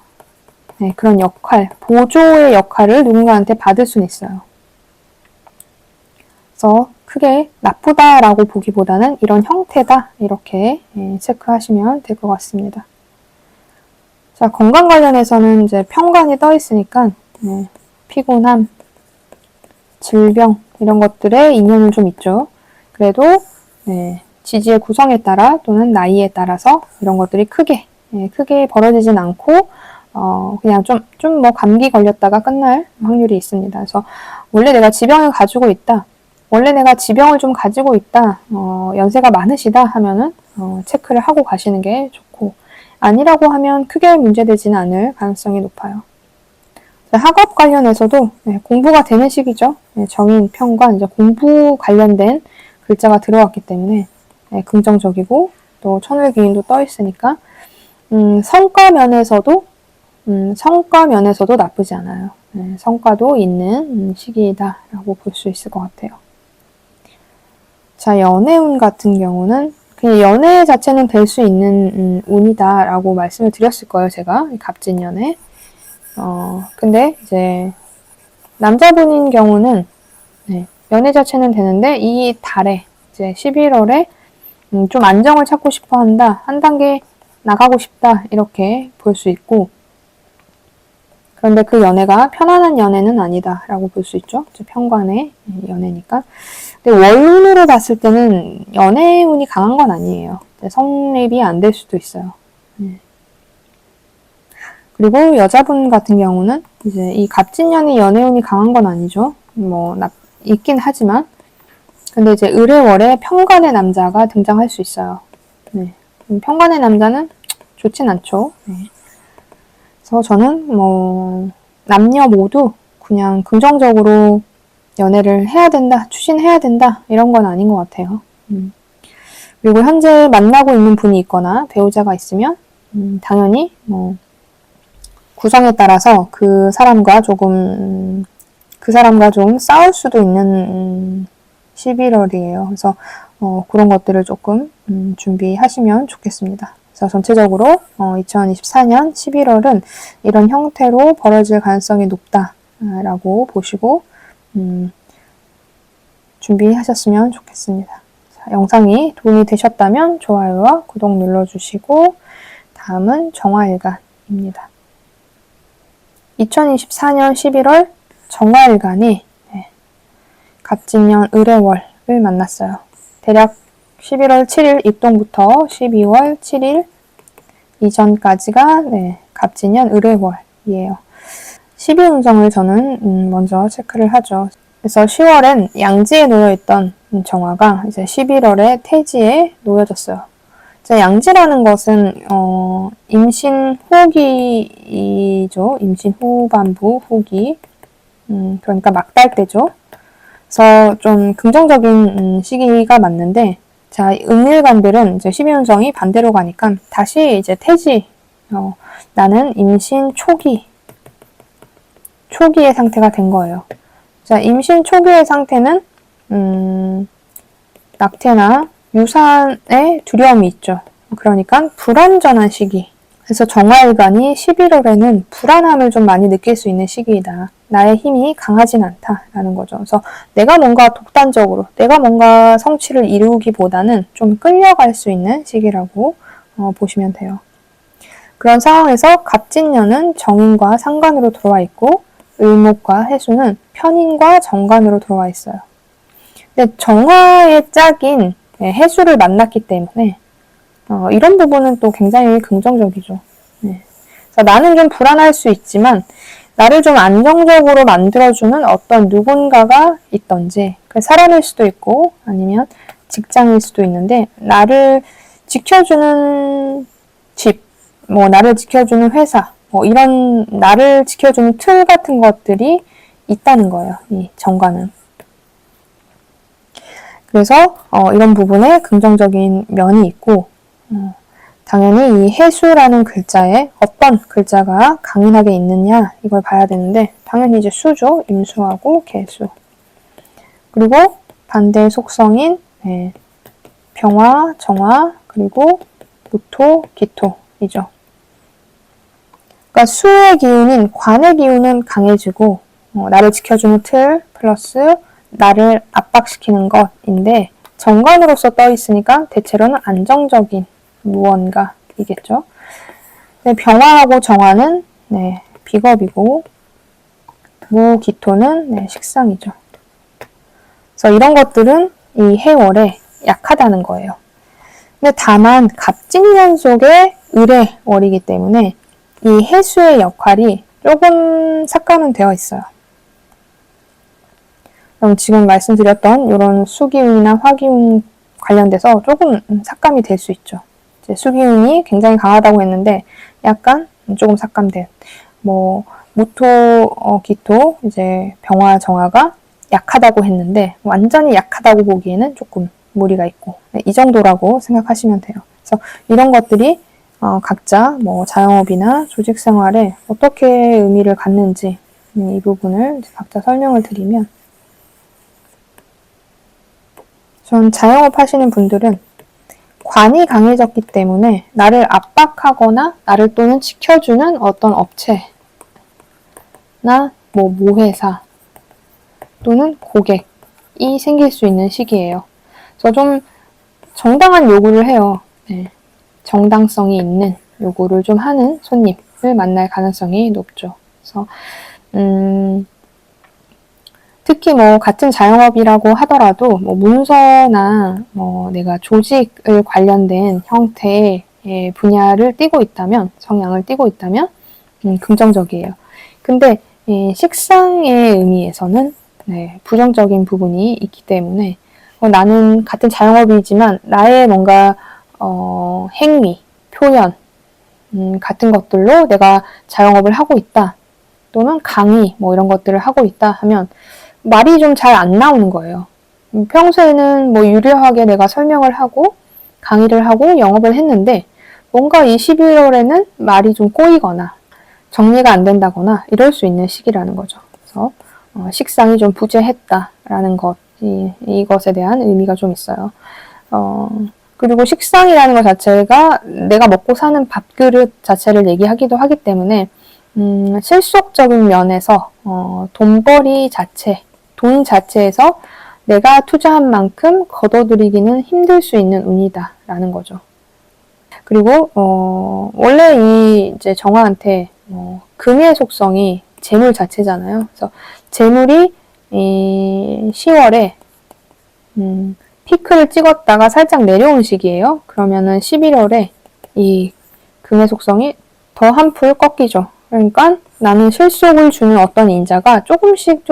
그런 역할, 보조의 역할을 누군가한테 받을 수는 있어요. 그래서 크게 나쁘다라고 보기보다는 이런 형태다 이렇게 체크하시면 될 것 같습니다. 자, 건강 관련해서는 이제 평관이 떠 있으니까 피곤함, 질병 이런 것들에 인연은 좀 있죠. 그래도 지지의 구성에 따라 또는 나이에 따라서 이런 것들이 크게 벌어지진 않고 그냥 좀 뭐 감기 걸렸다가 끝날 확률이 있습니다. 그래서 원래 내가 지병을 가지고 있다. 원래 내가 지병을 좀 가지고 있다. 연세가 많으시다 하면은 체크를 하고 가시는 게 좋고 아니라고 하면 크게 문제되지는 않을 가능성이 높아요. 학업 관련해서도 공부가 되는 시기죠. 정인, 평관, 이제 공부 관련된 글자가 들어왔기 때문에 긍정적이고 또 천을귀인도 떠 있으니까 성과 면에서도 나쁘지 않아요. 성과도 있는 시기이다라고 볼 수 있을 것 같아요. 자, 연애운 같은 경우는 그냥 연애 자체는 될 수 있는 운이다라고 말씀을 드렸을 거예요, 제가. 갑진연애. 근데 이제 남자분인 경우는 연애 자체는 되는데 이 달에 이제 11월에 좀 안정을 찾고 싶어 한다. 한 단계 나가고 싶다. 이렇게 볼 수 있고 그런데 그 연애가 편안한 연애는 아니다라고 볼 수 있죠. 평관의 연애니까. 근데 월운으로 봤을 때는 연애운이 강한 건 아니에요. 성립이 안 될 수도 있어요. 그리고 여자분 같은 경우는 이제 이 갑진년이 연애운이 강한 건 아니죠. 뭐 있긴 하지만 근데 이제 을해월에 평관의 남자가 등장할 수 있어요. 평관의 남자는 좋진 않죠. 그래서 저는 뭐 남녀 모두 그냥 긍정적으로 연애를 해야 된다, 추진해야 된다 이런 건 아닌 것 같아요. 그리고 현재 만나고 있는 분이 있거나 배우자가 있으면 당연히 뭐 구성에 따라서 그 사람과 좀 싸울 수도 있는 11월이에요. 그래서 그런 것들을 조금 준비하시면 좋겠습니다. 그래서 전체적으로 2024년 11월은 이런 형태로 벌어질 가능성이 높다라고 보시고 준비하셨으면 좋겠습니다. 자, 영상이 도움이 되셨다면 좋아요와 구독 눌러주시고 다음은 정화일간입니다. 2024년 11월 정화일간이 갑진년 을해월을 만났어요. 대략 11월 7일 입동부터 12월 7일 이전까지가 갑진년 을해월이에요. 12운성을 저는 먼저 체크를 하죠. 그래서 10월엔 양지에 놓여있던 정화가 이제 11월에 태지에 놓여졌어요. 이제 양지라는 것은 임신 후기이죠. 임신 후반부 후기. 그러니까 막달 때죠. 그래서 좀 긍정적인 시기가 맞는데 자, 음일간들은 이제 12운성이 반대로 가니까 다시 이제 태지 나는 임신 초기의 상태가 된 거예요. 자, 임신 초기의 상태는 낙태나 유산에 두려움이 있죠. 그러니까 불완전한 시기. 그래서 정화일관이 11월에는 불안함을 좀 많이 느낄 수 있는 시기이다. 나의 힘이 강하진 않다라는 거죠. 그래서 내가 뭔가 독단적으로, 내가 뭔가 성취를 이루기보다는 좀 끌려갈 수 있는 시기라고 보시면 돼요. 그런 상황에서 갑진년은 정인과 상관으로 들어와 있고 을목과 해수는 편인과 정관으로 들어와 있어요. 근데 정화의 짝인 해수를 만났기 때문에 이런 부분은 또 굉장히 긍정적이죠. 네. 그래서 나는 좀 불안할 수 있지만 나를 좀 안정적으로 만들어주는 어떤 누군가가 있던지, 사람일 수도 있고 아니면 직장일 수도 있는데 나를 지켜주는 집, 나를 지켜주는 회사, 이런 나를 지켜주는 틀 같은 것들이 있다는 거예요. 이 정관은. 그래서 이런 부분에 긍정적인 면이 있고 당연히 이 해수라는 글자에 어떤 글자가 강인하게 있느냐 이걸 봐야 되는데 당연히 이제 수죠. 임수하고 개수. 그리고 반대의 속성인 병화, 정화, 그리고 무토, 기토이죠. 그러니까 수의 기운인 관의 기운은 강해지고 나를 지켜주는 틀 플러스 나를 압박시키는 것인데 정관으로서 떠 있으니까 대체로는 안정적인 무언가이겠죠. 병화하고 정화는 비겁이고 무기토는 식상이죠. 그래서 이런 것들은 이 해월에 약하다는 거예요. 근데 다만 갑진년 속에 을의 월이기 때문에 이 해수의 역할이 조금 삭감은 되어 있어요. 그럼 지금 말씀드렸던 이런 수기운이나 화기운 관련돼서 조금 삭감이 될 수 있죠. 이제 수기운이 굉장히 강하다고 했는데 약간 조금 삭감된 무토, 기토, 이제 병화, 정화가 약하다고 했는데 완전히 약하다고 보기에는 조금 무리가 있고 이 정도라고 생각하시면 돼요. 그래서 이런 것들이 각자 자영업이나 조직생활에 어떻게 의미를 갖는지 이 부분을 각자 설명을 드리면 전 자영업 하시는 분들은 관이 강해졌기 때문에 나를 압박하거나 나를 또는 지켜주는 어떤 업체나 모회사 또는 고객이 생길 수 있는 시기예요. 그래서 좀 정당한 요구를 해요. 정당성이 있는 요구를 좀 하는 손님을 만날 가능성이 높죠. 그래서 특히 같은 자영업이라고 하더라도 문서나 내가 조직을 관련된 형태의 분야를 띠고 있다면, 성향을 띠고 있다면 긍정적이에요. 근데 식상의 의미에서는 부정적인 부분이 있기 때문에 나는 같은 자영업이지만 나의 뭔가 행위, 표현 같은 것들로 내가 자영업을 하고 있다. 또는 강의 이런 것들을 하고 있다 하면 말이 좀 잘 안 나오는 거예요. 평소에는 유려하게 내가 설명을 하고 강의를 하고 영업을 했는데 뭔가 이 11월에는 말이 좀 꼬이거나 정리가 안 된다거나 이럴 수 있는 시기라는 거죠. 그래서 식상이 좀 부재했다라는 것, 이것에 대한 의미가 좀 있어요. 그리고 식상이라는 것 자체가 내가 먹고 사는 밥그릇 자체를 얘기하기도 하기 때문에 실속적인 면에서 돈벌이 자체, 돈 자체에서 내가 투자한 만큼 걷어들이기는 힘들 수 있는 운이다 라는 거죠. 그리고 원래 이 이제 정화한테 금의 속성이 재물 자체잖아요. 그래서 재물이 10월에 피크를 찍었다가 살짝 내려온 시기예요. 그러면은 11월에 이 금의 속성이 더 한풀 꺾이죠. 그러니까 나는 실속을 주는 어떤 인자가 조금씩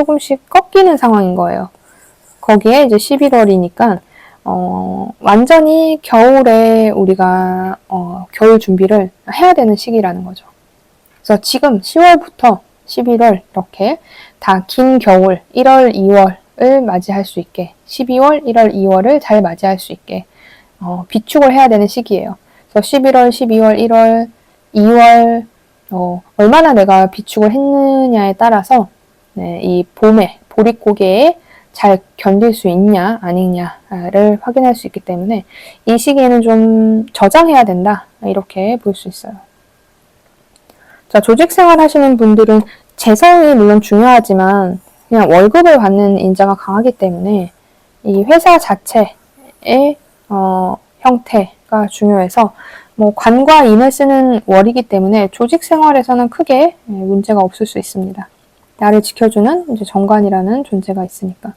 꺾이는 상황인 거예요. 거기에 이제 11월이니까 완전히 겨울에 우리가 겨울 준비를 해야 되는 시기라는 거죠. 그래서 지금 10월부터 11월 이렇게 다 긴 겨울 1월, 2월을 맞이할 수 있게 12월, 1월, 2월을 잘 맞이할 수 있게 비축을 해야 되는 시기예요. 그래서 11월, 12월, 1월, 2월 얼마나 내가 비축을 했느냐에 따라서 이 봄에 보릿고개에 잘 견딜 수 있냐 아니냐를 확인할 수 있기 때문에 이 시기에는 좀 저장해야 된다 이렇게 볼 수 있어요. 자, 조직생활 하시는 분들은 재성이 물론 중요하지만 그냥 월급을 받는 인자가 강하기 때문에 이 회사 자체의 형태가 중요해서 관과 인을 쓰는 월이기 때문에 조직 생활에서는 크게 문제가 없을 수 있습니다. 나를 지켜주는 이제 정관이라는 존재가 있으니까.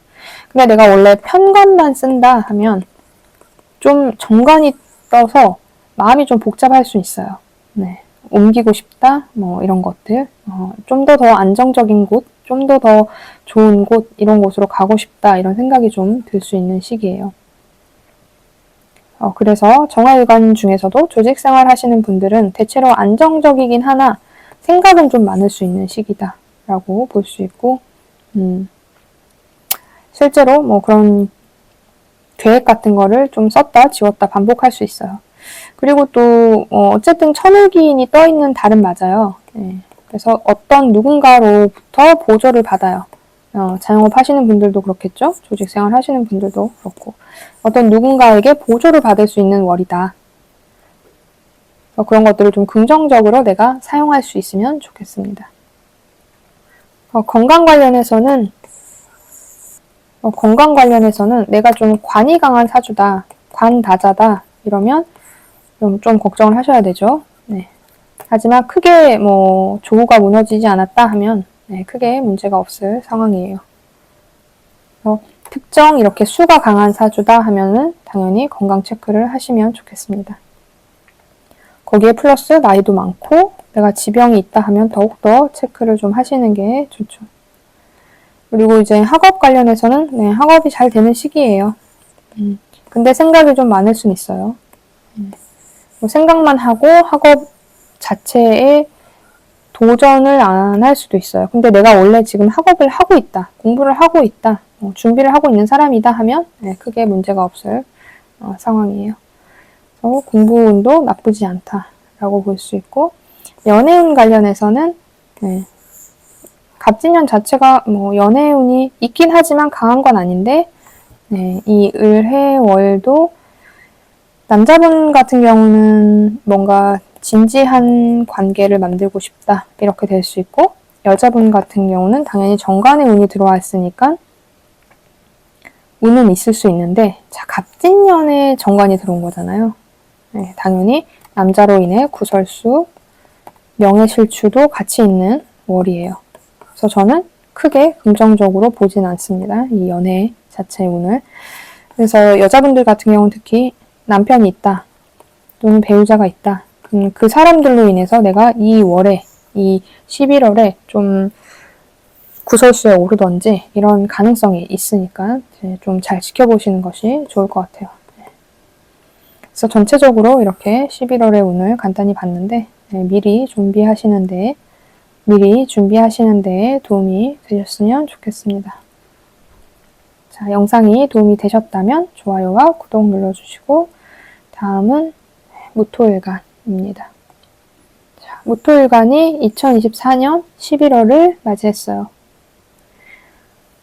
근데 내가 원래 편관만 쓴다 하면 좀 정관이 떠서 마음이 좀 복잡할 수 있어요. 네. 옮기고 싶다, 이런 것들. 좀 더 안정적인 곳, 좀 더 좋은 곳, 이런 곳으로 가고 싶다, 이런 생각이 좀 들 수 있는 시기예요. 그래서 정화일관 중에서도 조직생활 하시는 분들은 대체로 안정적이긴 하나 생각은 좀 많을 수 있는 시기다 라고 볼 수 있고 실제로 그런 계획 같은 거를 좀 썼다 지웠다 반복할 수 있어요. 그리고 또 어쨌든 천을기인이 떠있는 달은 맞아요. 네. 그래서 어떤 누군가로부터 보조를 받아요. 자영업 하시는 분들도 그렇겠죠? 조직생활 하시는 분들도 그렇고 어떤 누군가에게 보조를 받을 수 있는 월이다. 그런 것들을 좀 긍정적으로 내가 사용할 수 있으면 좋겠습니다. 건강 관련해서는 내가 좀 관이 강한 사주다, 관다자다 이러면 좀 걱정을 하셔야 되죠. 네. 하지만 크게 조후가 무너지지 않았다 하면 크게 문제가 없을 상황이에요. 특정 이렇게 수가 강한 사주다 하면은 당연히 건강 체크를 하시면 좋겠습니다. 거기에 플러스 나이도 많고 내가 지병이 있다 하면 더욱더 체크를 좀 하시는 게 좋죠. 그리고 이제 학업 관련해서는 학업이 잘 되는 시기예요. 근데 생각이 좀 많을 수는 있어요. 생각만 하고 학업 자체에 도전을 안 할 수도 있어요. 근데 내가 원래 지금 학업을 하고 있다, 공부를 하고 있다, 준비를 하고 있는 사람이다 하면 크게 문제가 없을 상황이에요. 그래서 공부운도 나쁘지 않다라고 볼 수 있고 연애운 관련해서는 갑진년 자체가 연애운이 있긴 하지만 강한 건 아닌데 이 을해월도 남자분 같은 경우는 뭔가 진지한 관계를 만들고 싶다 이렇게 될 수 있고 여자분 같은 경우는 당연히 정관의 운이 들어와 있으니까 운은 있을 수 있는데 자 갑진년에 정관이 들어온 거잖아요. 당연히 남자로 인해 구설수, 명예실추도 같이 있는 월이에요. 그래서 저는 크게 긍정적으로 보진 않습니다. 이 연애 자체의 운을. 그래서 여자분들 같은 경우는 특히 남편이 있다 또는 배우자가 있다 그 사람들로 인해서 내가 이 월에 이 11월에 좀 구설수에 오르던지 이런 가능성이 있으니까 좀 잘 지켜보시는 것이 좋을 것 같아요. 그래서 전체적으로 이렇게 11월의 운을 간단히 봤는데 미리 준비하시는 데 도움이 되셨으면 좋겠습니다. 자, 영상이 도움이 되셨다면 좋아요와 구독 눌러주시고 다음은 무토일간입니다. 자, 무토일간이 2024년 11월을 맞이했어요.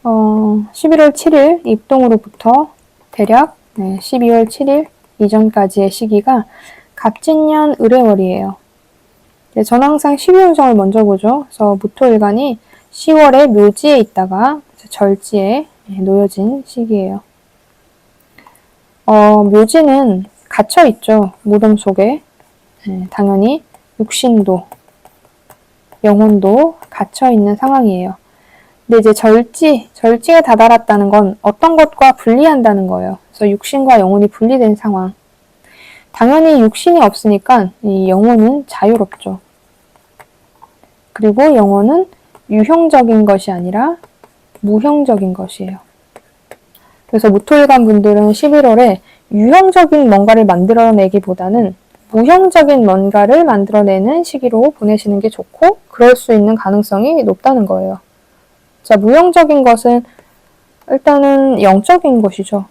11월 7일 입동으로부터 대략 12월 7일 이전까지의 시기가 갑진년 을해월이에요. 저는 항상 12운성을 먼저 보죠. 그래서 무토일간이 10월에 묘지에 있다가 절지에 놓여진 시기예요. 묘지는 갇혀있죠. 무덤 속에. 당연히 육신도, 영혼도 갇혀있는 상황이에요. 근데 이제 절지에 다다랐다는 건 어떤 것과 분리한다는 거예요. 그래서 육신과 영혼이 분리된 상황. 당연히 육신이 없으니까 이 영혼은 자유롭죠. 그리고 영혼은 유형적인 것이 아니라 무형적인 것이에요. 그래서 무토일간 분들은 11월에 유형적인 뭔가를 만들어내기보다는 무형적인 뭔가를 만들어내는 시기로 보내시는 게 좋고 그럴 수 있는 가능성이 높다는 거예요. 자, 무형적인 것은 일단은 영적인 것이죠.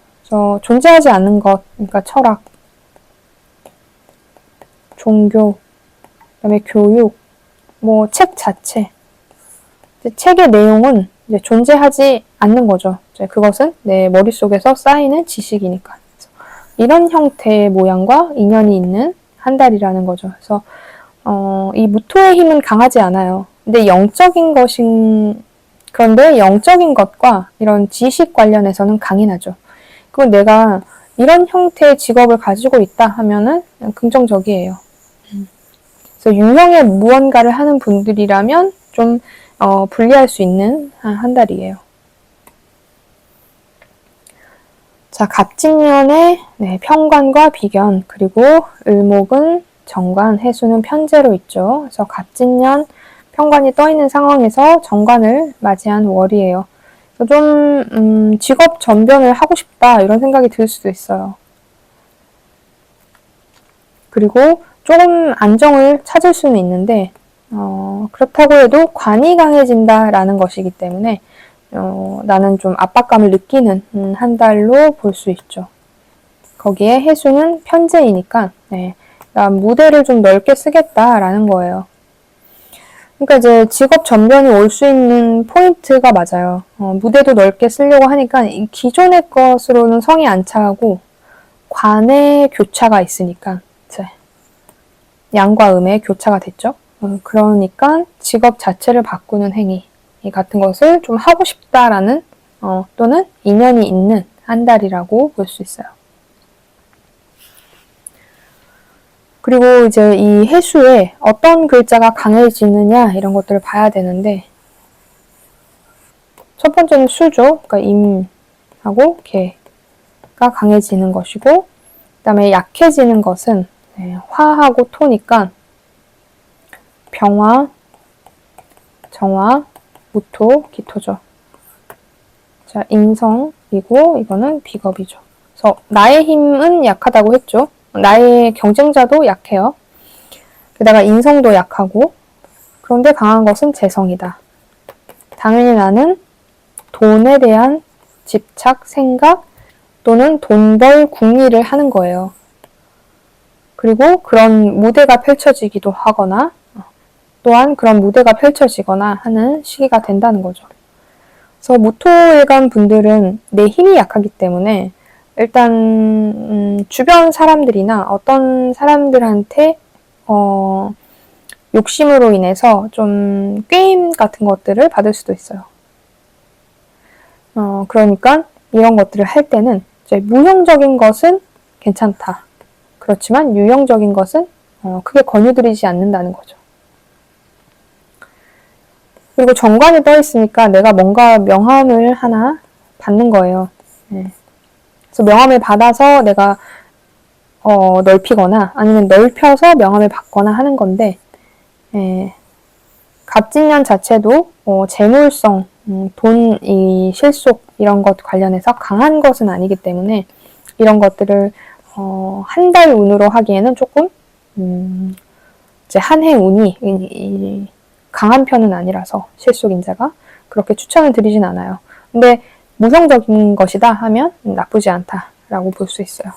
존재하지 않는 것, 그러니까 철학, 종교, 그다음에 교육, 뭐 책 자체, 책의 내용은 이제 존재하지 않는 거죠. 이제 그것은 내 머릿속에서 쌓이는 지식이니까. 이런 형태의 모양과 인연이 있는 한 달이라는 거죠. 그래서 이 무토의 힘은 강하지 않아요. 근데 그런데 영적인 것과 이런 지식 관련해서는 강인하죠. 그리고 내가 이런 형태의 직업을 가지고 있다 하면은 긍정적이에요. 그래서 유형의 무언가를 하는 분들이라면 좀 분리할 수 있는 한 달이에요. 자, 갑진년의 편관과 비견, 그리고 을목은 정관, 해수는 편재로 있죠. 그래서 갑진년 편관이 떠 있는 상황에서 정관을 맞이한 월이에요. 좀 직업 전변을 하고 싶다 이런 생각이 들 수도 있어요. 그리고 조금 안정을 찾을 수는 있는데 그렇다고 해도 관이 강해진다라는 것이기 때문에 나는 좀 압박감을 느끼는 한 달로 볼 수 있죠. 거기에 해수는 편재이니까 난 무대를 좀 넓게 쓰겠다라는 거예요. 그러니까 이제 직업 전변이 올 수 있는 포인트가 맞아요. 무대도 넓게 쓰려고 하니까 기존의 것으로는 성이 안 차고 관의 교차가 있으니까 이제 양과 음의 교차가 됐죠. 그러니까 직업 자체를 바꾸는 행위 같은 것을 좀 하고 싶다라는 또는 인연이 있는 한 달이라고 볼 수 있어요. 그리고 이제 이 해수에 어떤 글자가 강해지느냐 이런 것들을 봐야 되는데 첫 번째는 수죠. 그러니까 임하고 개가 강해지는 것이고 그 다음에 약해지는 것은 화하고 토니까 병화, 정화, 무토, 기토죠. 자, 인성이고 이거는 비겁이죠. 그래서 나의 힘은 약하다고 했죠. 나의 경쟁자도 약해요. 게다가 인성도 약하고 그런데 강한 것은 재성이다. 당연히 나는 돈에 대한 집착, 생각 또는 돈벌 궁리를 하는 거예요. 그리고 그런 무대가 펼쳐지기도 하거나 또한 그런 무대가 펼쳐지거나 하는 시기가 된다는 거죠. 그래서 무토일간 분들은 내 힘이 약하기 때문에 일단 주변 사람들이나 어떤 사람들한테 욕심으로 인해서 좀 꾀임 같은 것들을 받을 수도 있어요. 그러니까 이런 것들을 할 때는 이제 무형적인 것은 괜찮다. 그렇지만 유형적인 것은 크게 권유드리지 않는다는 거죠. 그리고 정관이 떠 있으니까 내가 뭔가 명함을 하나 받는 거예요. 그래서 명함을 받아서 내가 넓히거나 아니면 넓혀서 명함을 받거나 하는 건데 갑진년 자체도 재물성, 돈, 실속 이런 것 관련해서 강한 것은 아니기 때문에 이런 것들을 한 달 운으로 하기에는 조금 이제 한 해 운이 강한 편은 아니라서 실속인자가 그렇게 추천을 드리진 않아요. 근데 무성적인 것이다 하면 나쁘지 않다라고 볼 수 있어요.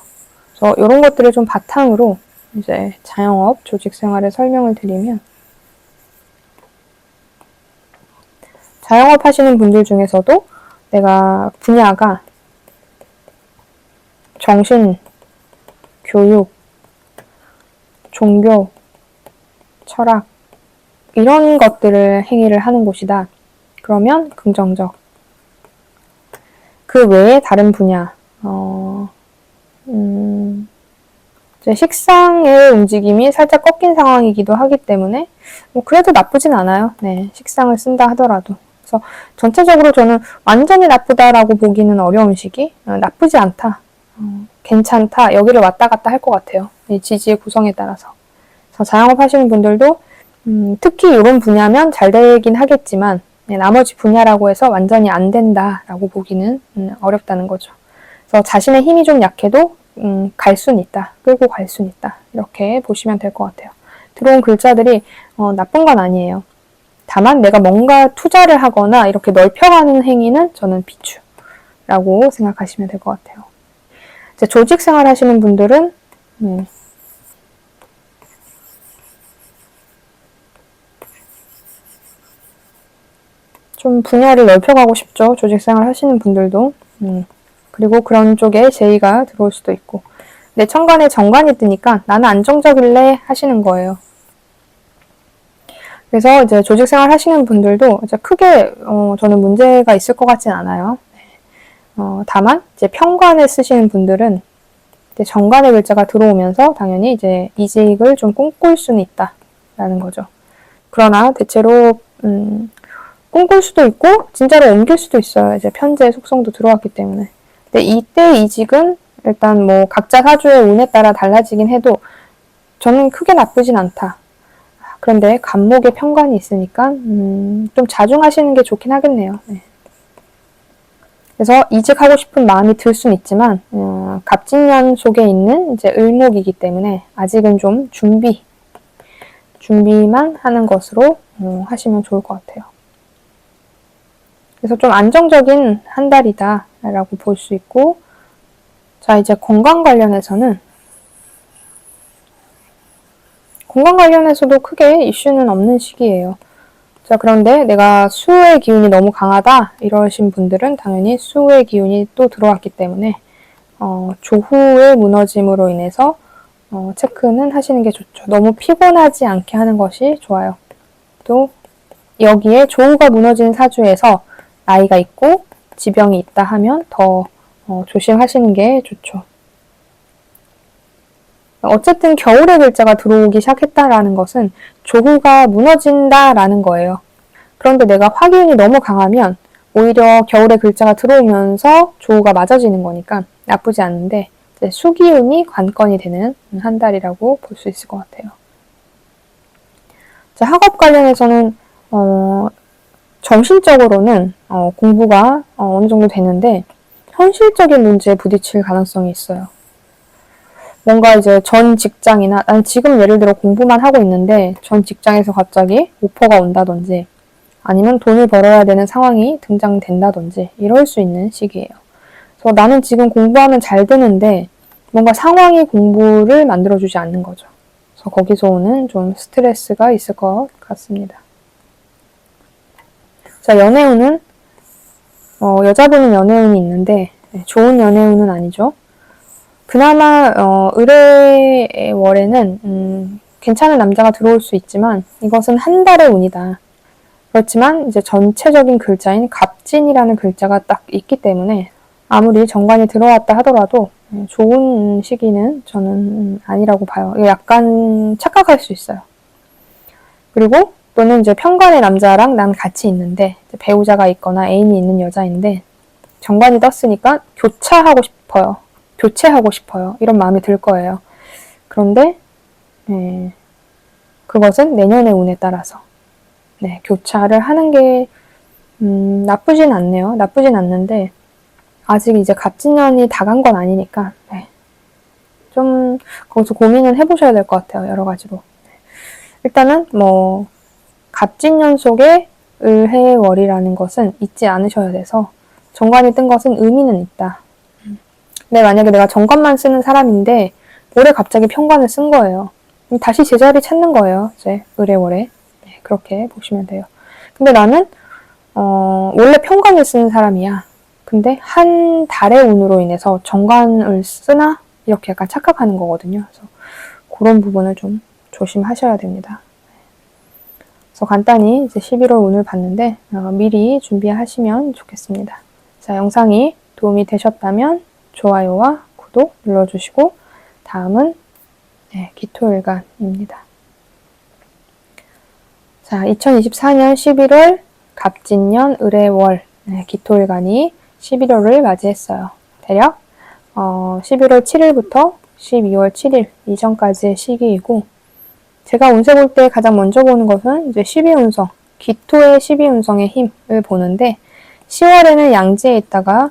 그래서 이런 것들을 좀 바탕으로 이제 자영업, 조직 생활을 설명을 드리면 자영업 하시는 분들 중에서도 내가 분야가 정신, 교육, 종교, 철학 이런 것들을 행위를 하는 곳이다. 그러면 긍정적. 그 외에 다른 분야, 이제 식상의 움직임이 살짝 꺾인 상황이기도 하기 때문에 그래도 나쁘진 않아요. 네, 식상을 쓴다 하더라도. 그래서 전체적으로 저는 완전히 나쁘다라고 보기는 어려운 시기, 나쁘지 않다, 괜찮다, 여기를 왔다 갔다 할 것 같아요. 이 지지의 구성에 따라서. 그래서 자영업 하시는 분들도 특히 이런 분야면 잘 되긴 하겠지만 나머지 분야라고 해서 완전히 안 된다라고 보기는 어렵다는 거죠. 그래서 자신의 힘이 좀 약해도 갈 수는 있다. 끌고 갈 수는 있다. 이렇게 보시면 될 것 같아요. 들어온 글자들이 나쁜 건 아니에요. 다만 내가 뭔가 투자를 하거나 이렇게 넓혀가는 행위는 저는 비추라고 생각하시면 될 것 같아요. 이제 조직 생활 하시는 분들은 좀 분야를 넓혀가고 싶죠. 조직생활 하시는 분들도. 그리고 그런 쪽에 제의가 들어올 수도 있고. 근데 천간에 정관이 뜨니까 나는 안정적일래 하시는 거예요. 그래서 이제 조직생활 하시는 분들도 이제 크게 저는 문제가 있을 것 같진 않아요. 다만 이제 편관에 쓰시는 분들은 이제 정관의 글자가 들어오면서 당연히 이제 이직을 좀 꿈꿀 수는 있다라는 거죠. 그러나 대체로 꿈꿀 수도 있고 진짜로 옮길 수도 있어요. 이제 편재의 속성도 들어왔기 때문에. 근데 이때 이직은 일단 뭐 각자 사주의 운에 따라 달라지긴 해도 저는 크게 나쁘진 않다. 그런데 간목에 편관이 있으니까 좀 자중하시는 게 좋긴 하겠네요. 네. 그래서 이직하고 싶은 마음이 들 수는 있지만 갑진년 속에 있는 이제 을목이기 때문에 아직은 좀 준비만 하는 것으로 하시면 좋을 것 같아요. 그래서 좀 안정적인 한 달이다 라고 볼 수 있고, 자 이제 건강 관련해서도 크게 이슈는 없는 시기예요. 자 그런데 내가 수의 기운이 너무 강하다 이러신 분들은 당연히 수의 기운이 또 들어왔기 때문에 조후의 무너짐으로 인해서 체크는 하시는 게 좋죠. 너무 피곤하지 않게 하는 것이 좋아요. 또 여기에 조후가 무너진 사주에서 나이가 있고 지병이 있다 하면 더 조심하시는 게 좋죠. 어쨌든 겨울의 글자가 들어오기 시작했다라는 것은 조후가 무너진다라는 거예요. 그런데 내가 화기운이 너무 강하면 오히려 겨울의 글자가 들어오면서 조후가 맞아지는 거니까 나쁘지 않은데 이제 수기운이 관건이 되는 한 달이라고 볼 수 있을 것 같아요. 자, 학업 관련해서는 정신적으로는 공부가 어느 정도 되는데 현실적인 문제에 부딪힐 가능성이 있어요. 뭔가 이제 전 직장이나 난 지금 예를 들어 공부만 하고 있는데 전 직장에서 갑자기 오퍼가 온다든지 아니면 돈을 벌어야 되는 상황이 등장된다든지 이럴 수 있는 시기예요. 그래서 나는 지금 공부하면 잘 되는데 뭔가 상황이 공부를 만들어주지 않는 거죠. 그래서 거기서 오는 좀 스트레스가 있을 것 같습니다. 자, 연애운은 여자분은 연애운이 있는데 좋은 연애운은 아니죠. 그나마 을의 월에는 괜찮은 남자가 들어올 수 있지만 이것은 한 달의 운이다. 그렇지만 이제 전체적인 글자인 갑진이라는 글자가 딱 있기 때문에 아무리 정관이 들어왔다 하더라도 좋은 시기는 저는 아니라고 봐요. 약간 착각할 수 있어요. 그리고 또는 이제 편관의 남자랑 난 같이 있는데 배우자가 있거나 애인이 있는 여자인데 정관이 떴으니까 교체하고 싶어요. 이런 마음이 들 거예요. 그런데 그것은 내년의 운에 따라서 교차를 하는 게 나쁘진 않네요. 나쁘진 않는데 아직 이제 갑진년이 다 간 건 아니니까 좀 거기서 고민은 해보셔야 될 것 같아요. 여러 가지로. 일단은 뭐 갑진년 속에 을해월이라는 것은 잊지 않으셔야 돼서 정관이 뜬 것은 의미는 있다. 근데 만약에 내가 정관만 쓰는 사람인데 올해 갑자기 편관을 쓴 거예요. 그럼 다시 제자리 찾는 거예요. 이제 을해월에. 그렇게 보시면 돼요. 근데 나는 원래 편관을 쓰는 사람이야. 근데 한 달의 운으로 인해서 정관을 쓰나? 이렇게 약간 착각하는 거거든요. 그래서 그런 부분을 좀 조심하셔야 됩니다. 그래서 간단히 이제 11월 운을 봤는데 미리 준비하시면 좋겠습니다. 자, 영상이 도움이 되셨다면 좋아요와 구독 눌러주시고 다음은 기토일간입니다. 자, 2024년 11월 갑진년 을해월 기토일간이 11월을 맞이했어요. 대략 11월 7일부터 12월 7일 이전까지의 시기이고 제가 운세 볼 때 가장 먼저 보는 것은 이제 12운성, 기토의 12운성의 힘을 보는데 10월에는 양지에 있다가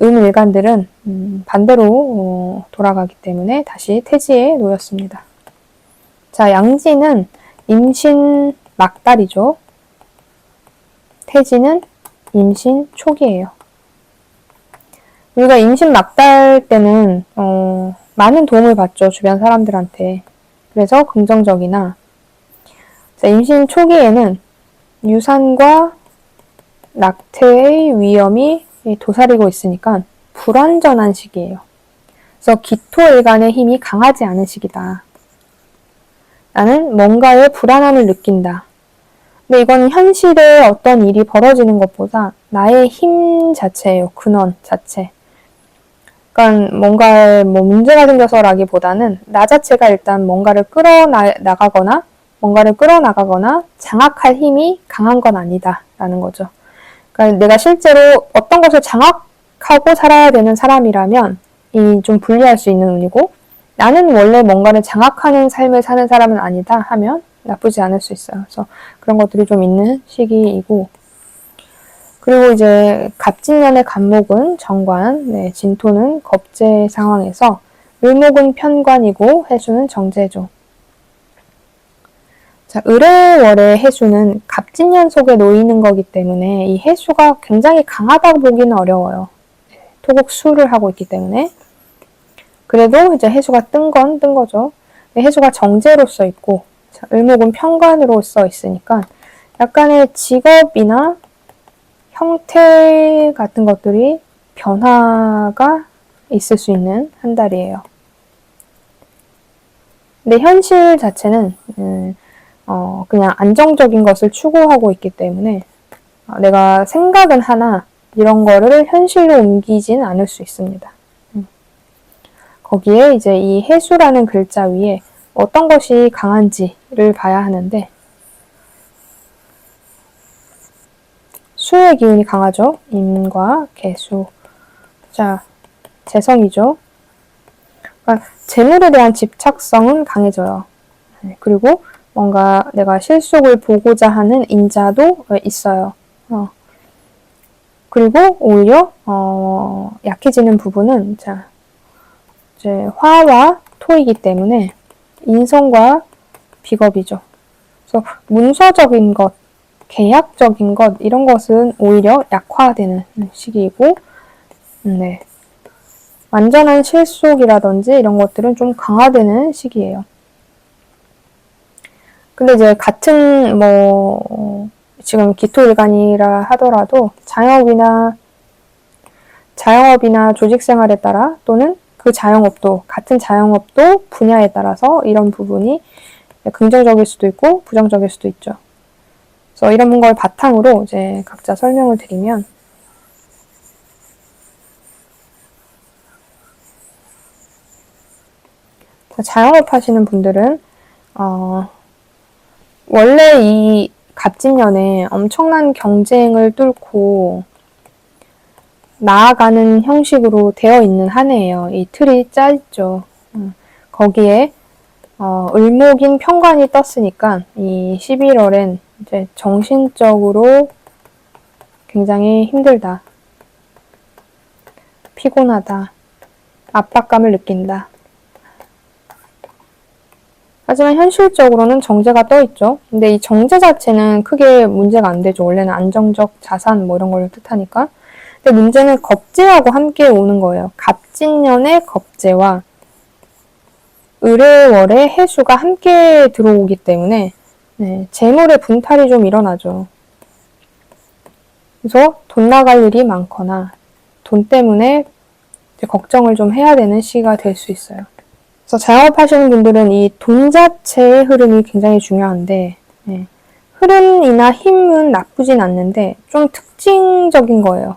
음일간들은 반대로 돌아가기 때문에 다시 태지에 놓였습니다. 자, 양지는 임신 막달이죠. 태지는 임신 초기예요. 우리가 임신 막달 때는 많은 도움을 받죠. 주변 사람들한테. 그래서 긍정적이나 임신 초기에는 유산과 낙태의 위험이 도사리고 있으니까 불완전한 시기예요. 그래서 기토일간의 힘이 강하지 않은 시기다. 나는 뭔가의 불안함을 느낀다. 근데 이건 현실에 어떤 일이 벌어지는 것보다 나의 힘 자체예요. 근원 자체. 그러니까 뭔가에 문제가 생겨서라기보다는 나 자체가 일단 뭔가를 끌어나가거나 장악할 힘이 강한 건 아니다라는 거죠. 그러니까 내가 실제로 어떤 것을 장악하고 살아야 되는 사람이라면 이 좀 분리할 수 있는 운이고, 나는 원래 뭔가를 장악하는 삶을 사는 사람은 아니다 하면 나쁘지 않을 수 있어요. 그래서 그런 것들이 좀 있는 시기이고, 그리고 이제 갑진년의 갑목은 정관, 진토는 겁재 상황에서 을목은 편관이고 해수는 정제죠. 자, 을의 해수는 갑진년 속에 놓이는 거기 때문에 이 해수가 굉장히 강하다고 보기는 어려워요. 토국수를 하고 있기 때문에. 그래도 이제 해수가 뜬 거죠. 해수가 정제로 써 있고, 자, 을목은 편관으로 써 있으니까 약간의 직업이나 형태 같은 것들이 변화가 있을 수 있는 한 달이에요. 근데 현실 자체는 그냥 안정적인 것을 추구하고 있기 때문에 내가 생각은 하나 이런 거를 현실로 옮기진 않을 수 있습니다. 거기에 이제 이 해수라는 글자 위에 어떤 것이 강한지를 봐야 하는데, 수의 기운이 강하죠. 임과 개수. 자, 재성이죠. 그러니까 재물에 대한 집착성은 강해져요. 그리고 뭔가 내가 실속을 보고자 하는 인자도 있어요. 그리고 오히려 약해지는 부분은 자, 이제 화와 토이기 때문에 인성과 비겁이죠. 그래서 문서적인 것, 계약적인 것 이런 것은 오히려 약화되는 시기이고, 완전한 실속이라든지 이런 것들은 좀 강화되는 시기예요. 근데 이제 같은 지금 기토일간이라 하더라도 자영업이나 조직생활에 따라 또는 그 자영업도 같은 자영업도 분야에 따라서 이런 부분이 긍정적일 수도 있고 부정적일 수도 있죠. 그래서 이런 걸 바탕으로 이제 각자 설명을 드리면, 자영업 하시는 분들은 원래 이 갑진년에 엄청난 경쟁을 뚫고 나아가는 형식으로 되어 있는 한 해예요. 이 틀이 짧죠. 거기에 을목인 편관이 떴으니까 이 11월엔 이제 정신적으로 굉장히 힘들다, 피곤하다, 압박감을 느낀다. 하지만 현실적으로는 정제가 떠있죠. 근데 이 정제 자체는 크게 문제가 안 되죠. 원래는 안정적 자산 이런 걸 뜻하니까. 근데 문제는 겁재하고 함께 오는 거예요. 갑진년의 겁재와 을의 월의 해수가 함께 들어오기 때문에 재물의 분탈이 좀 일어나죠. 그래서 돈 나갈 일이 많거나 돈 때문에 이제 걱정을 좀 해야 되는 시기가 될 수 있어요. 그래서 자영업 하시는 분들은 이 돈 자체의 흐름이 굉장히 중요한데, 흐름이나 힘은 나쁘진 않는데 좀 특징적인 거예요.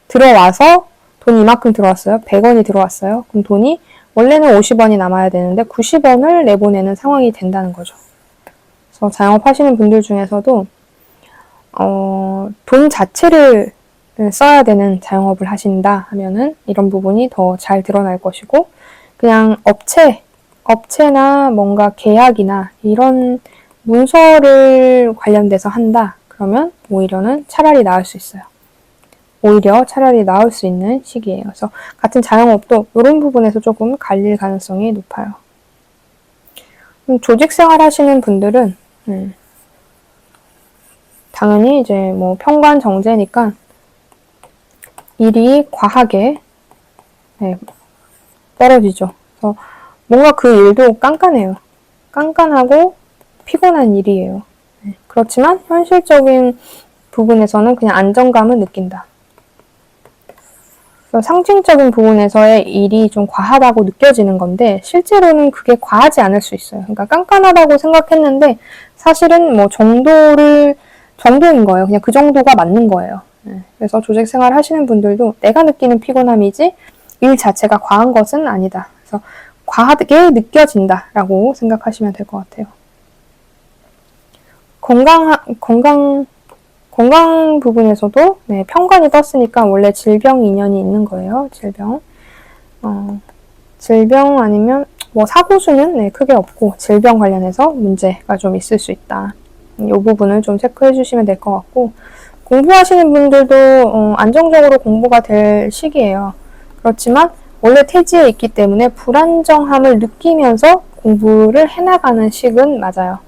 들어와서 돈 이만큼 들어왔어요. 100원이 들어왔어요. 그럼 돈이 원래는 50원이 남아야 되는데 90원을 내보내는 상황이 된다는 거죠. 그래서 자영업 하시는 분들 중에서도 돈 자체를 써야 되는 자영업을 하신다 하면은 이런 부분이 더 잘 드러날 것이고, 그냥 업체나 뭔가 계약이나 이런 문서를 관련돼서 한다 그러면 오히려는 차라리 나을 수 있어요. 오히려 차라리 나을 수 있는 시기예요. 그래서 같은 자영업도 이런 부분에서 조금 갈릴 가능성이 높아요. 조직생활 하시는 분들은 당연히 이제 편관 정제니까 일이 과하게 떨어지죠. 그래서 뭔가 그 일도 깐깐해요. 깐깐하고 피곤한 일이에요. 그렇지만 현실적인 부분에서는 그냥 안정감을 느낀다. 상징적인 부분에서의 일이 좀 과하다고 느껴지는 건데 실제로는 그게 과하지 않을 수 있어요. 그러니까 깐깐하다고 생각했는데 사실은 뭐 정도인 거예요. 그냥 그 정도가 맞는 거예요. 그래서 조직 생활 하시는 분들도 내가 느끼는 피곤함이지 일 자체가 과한 것은 아니다. 그래서 과하게 느껴진다라고 생각하시면 될 것 같아요. 건강 부분에서도 편관이 떴으니까 원래 질병 인연이 있는 거예요. 질병 아니면 뭐 사고수는 크게 없고 질병 관련해서 문제가 좀 있을 수 있다. 이 부분을 좀 체크해 주시면 될 것 같고 공부하시는 분들도 안정적으로 공부가 될 시기예요. 그렇지만 원래 태지에 있기 때문에 불안정함을 느끼면서 공부를 해나가는 시기는 맞아요.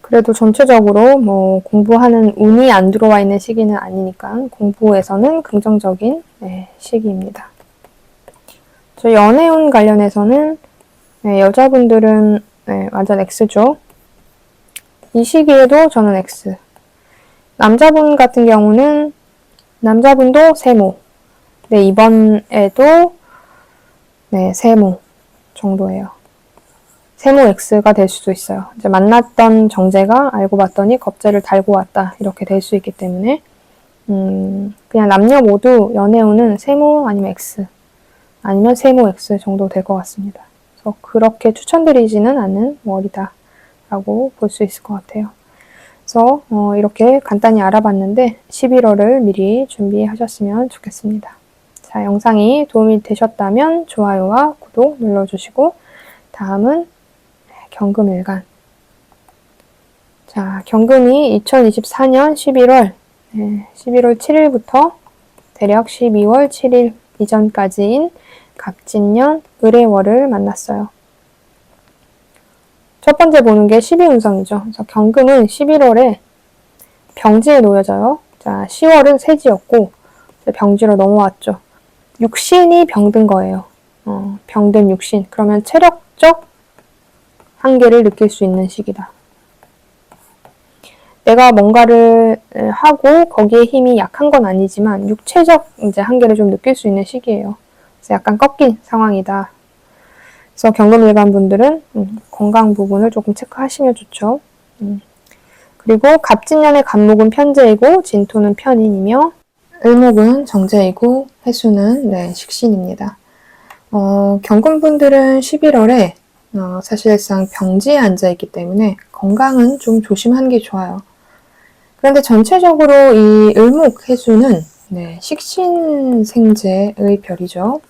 그래도 전체적으로 뭐 공부하는 운이 안 들어와 있는 시기는 아니니까 공부에서는 긍정적인 시기입니다. 저 연애운 관련해서는 여자분들은 완전 X죠. 이 시기에도 저는 X. 남자분 같은 경우는 남자분도 세모. 이번에도 세모 정도예요. 세모 X가 될 수도 있어요. 이제 만났던 정제가 알고 봤더니 겁제를 달고 왔다. 이렇게 될 수 있기 때문에 그냥 남녀 모두 연애운은 세모 아니면 X 아니면 세모 X 정도 될 것 같습니다. 그래서 그렇게 추천드리지는 않는 월이다 라고 볼 수 있을 것 같아요. 그래서 이렇게 간단히 알아봤는데 11월을 미리 준비하셨으면 좋겠습니다. 자, 영상이 도움이 되셨다면 좋아요와 구독 눌러주시고 다음은 경금일간. 자, 경금이 2024년 11월 7일부터 대략 12월 7일 이전까지인 갑진년 을해월을 만났어요. 첫 번째 보는 게 12운성이죠. 그래서 경금은 11월에 병지에 놓여져요. 자, 10월은 세지였고 병지로 넘어왔죠. 육신이 병든 거예요. 병든 육신. 그러면 체력적 한계를 느낄 수 있는 시기다. 내가 뭔가를 하고 거기에 힘이 약한 건 아니지만 육체적 이제 한계를 좀 느낄 수 있는 시기예요. 그래서 약간 꺾인 상황이다. 그래서 경금일간 분들은 건강 부분을 조금 체크하시면 좋죠. 그리고 갑진년의 갑목은 편재이고 진토는 편인이며 을목은 정제이고 해수는 식신입니다. 경금분들은 11월에 사실상 병지에 앉아있기 때문에 건강은 좀 조심하는 게 좋아요. 그런데 전체적으로 이 을목 해수는 식신생재의 별이죠.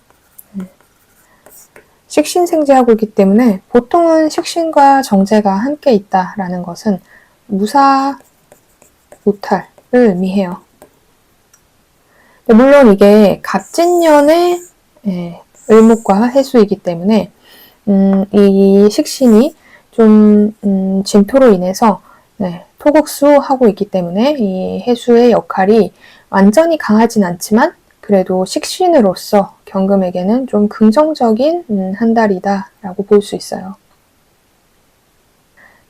식신생재하고 있기 때문에 보통은 식신과 정제가 함께 있다라는 것은 무사, 무탈을 의미해요. 물론 이게 갑진년의 을목과 해수이기 때문에 이 식신이 좀 진토로 인해서 토국수하고 있기 때문에 이 해수의 역할이 완전히 강하진 않지만 그래도 식신으로서 경금에게는 좀 긍정적인 한 달이다 라고 볼 수 있어요.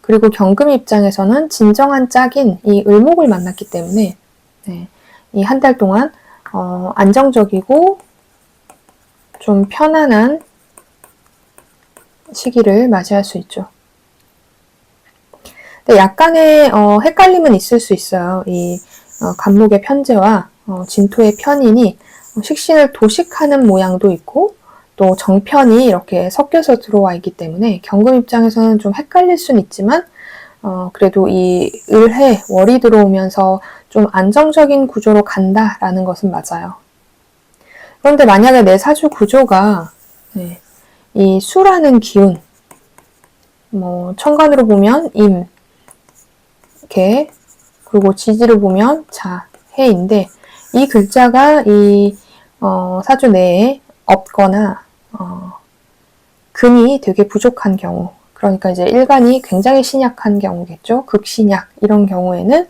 그리고 경금 입장에서는 진정한 짝인 이 을목을 만났기 때문에 이 한 달 동안 안정적이고 좀 편안한 시기를 맞이할 수 있죠. 근데 약간의 헷갈림은 있을 수 있어요. 이 갑목의 편재와 진토의 편인이 식신을 도식하는 모양도 있고 또 정편이 이렇게 섞여서 들어와 있기 때문에 경금 입장에서는 좀 헷갈릴 수는 있지만 그래도 이 을해 월이 들어오면서 좀 안정적인 구조로 간다라는 것은 맞아요. 그런데 만약에 내 사주 구조가 이 수라는 기운, 뭐 천간으로 보면 임, 개, 그리고 지지로 보면 자, 해인데 이 글자가 이 사주 내에 없거나 금이 되게 부족한 경우, 그러니까 이제 일간이 굉장히 신약한 경우겠죠. 극신약 이런 경우에는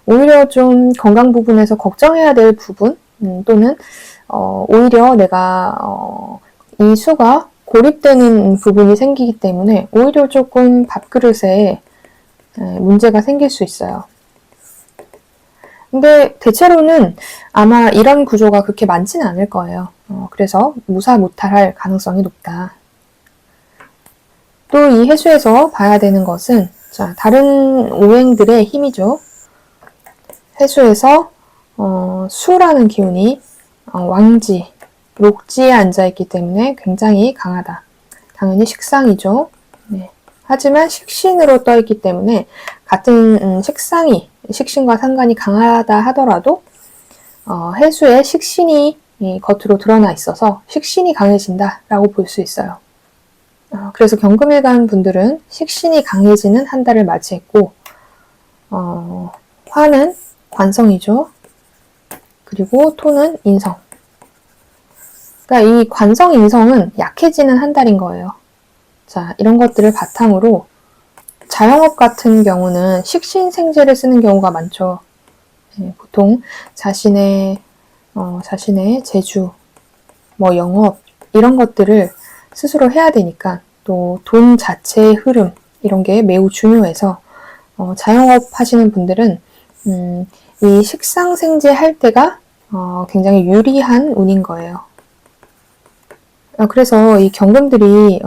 오히려 좀 건강 부분에서 걱정해야 될 부분 또는 오히려 내가 이 수가 고립되는 부분이 생기기 때문에 오히려 조금 밥그릇에 문제가 생길 수 있어요. 근데 대체로는 아마 이런 구조가 그렇게 많지는 않을 거예요. 그래서 무사무탈할 가능성이 높다. 또 이 해수에서 봐야 되는 것은 자, 다른 오행들의 힘이죠. 해수에서 수라는 기운이 왕지, 록지에 앉아있기 때문에 굉장히 강하다. 당연히 식상이죠. 네. 하지만 식신으로 떠있기 때문에 같은 식상이 식신과 상관이 강하다 하더라도 해수의 식신이 겉으로 드러나 있어서 식신이 강해진다라고 볼 수 있어요. 그래서 경금일간 분들은 식신이 강해지는 한 달을 맞이했고 화는 관성이죠. 그리고 토는 인성. 그러니까 이 관성 인성은 약해지는 한 달인 거예요. 자, 이런 것들을 바탕으로 자영업 같은 경우는 식신생재를 쓰는 경우가 많죠. 보통 자신의 재주, 영업 이런 것들을 스스로 해야 되니까 또 돈 자체의 흐름 이런 게 매우 중요해서 자영업 하시는 분들은 이 식상생재 할 때가 굉장히 유리한 운인 거예요. 그래서 이 경금들이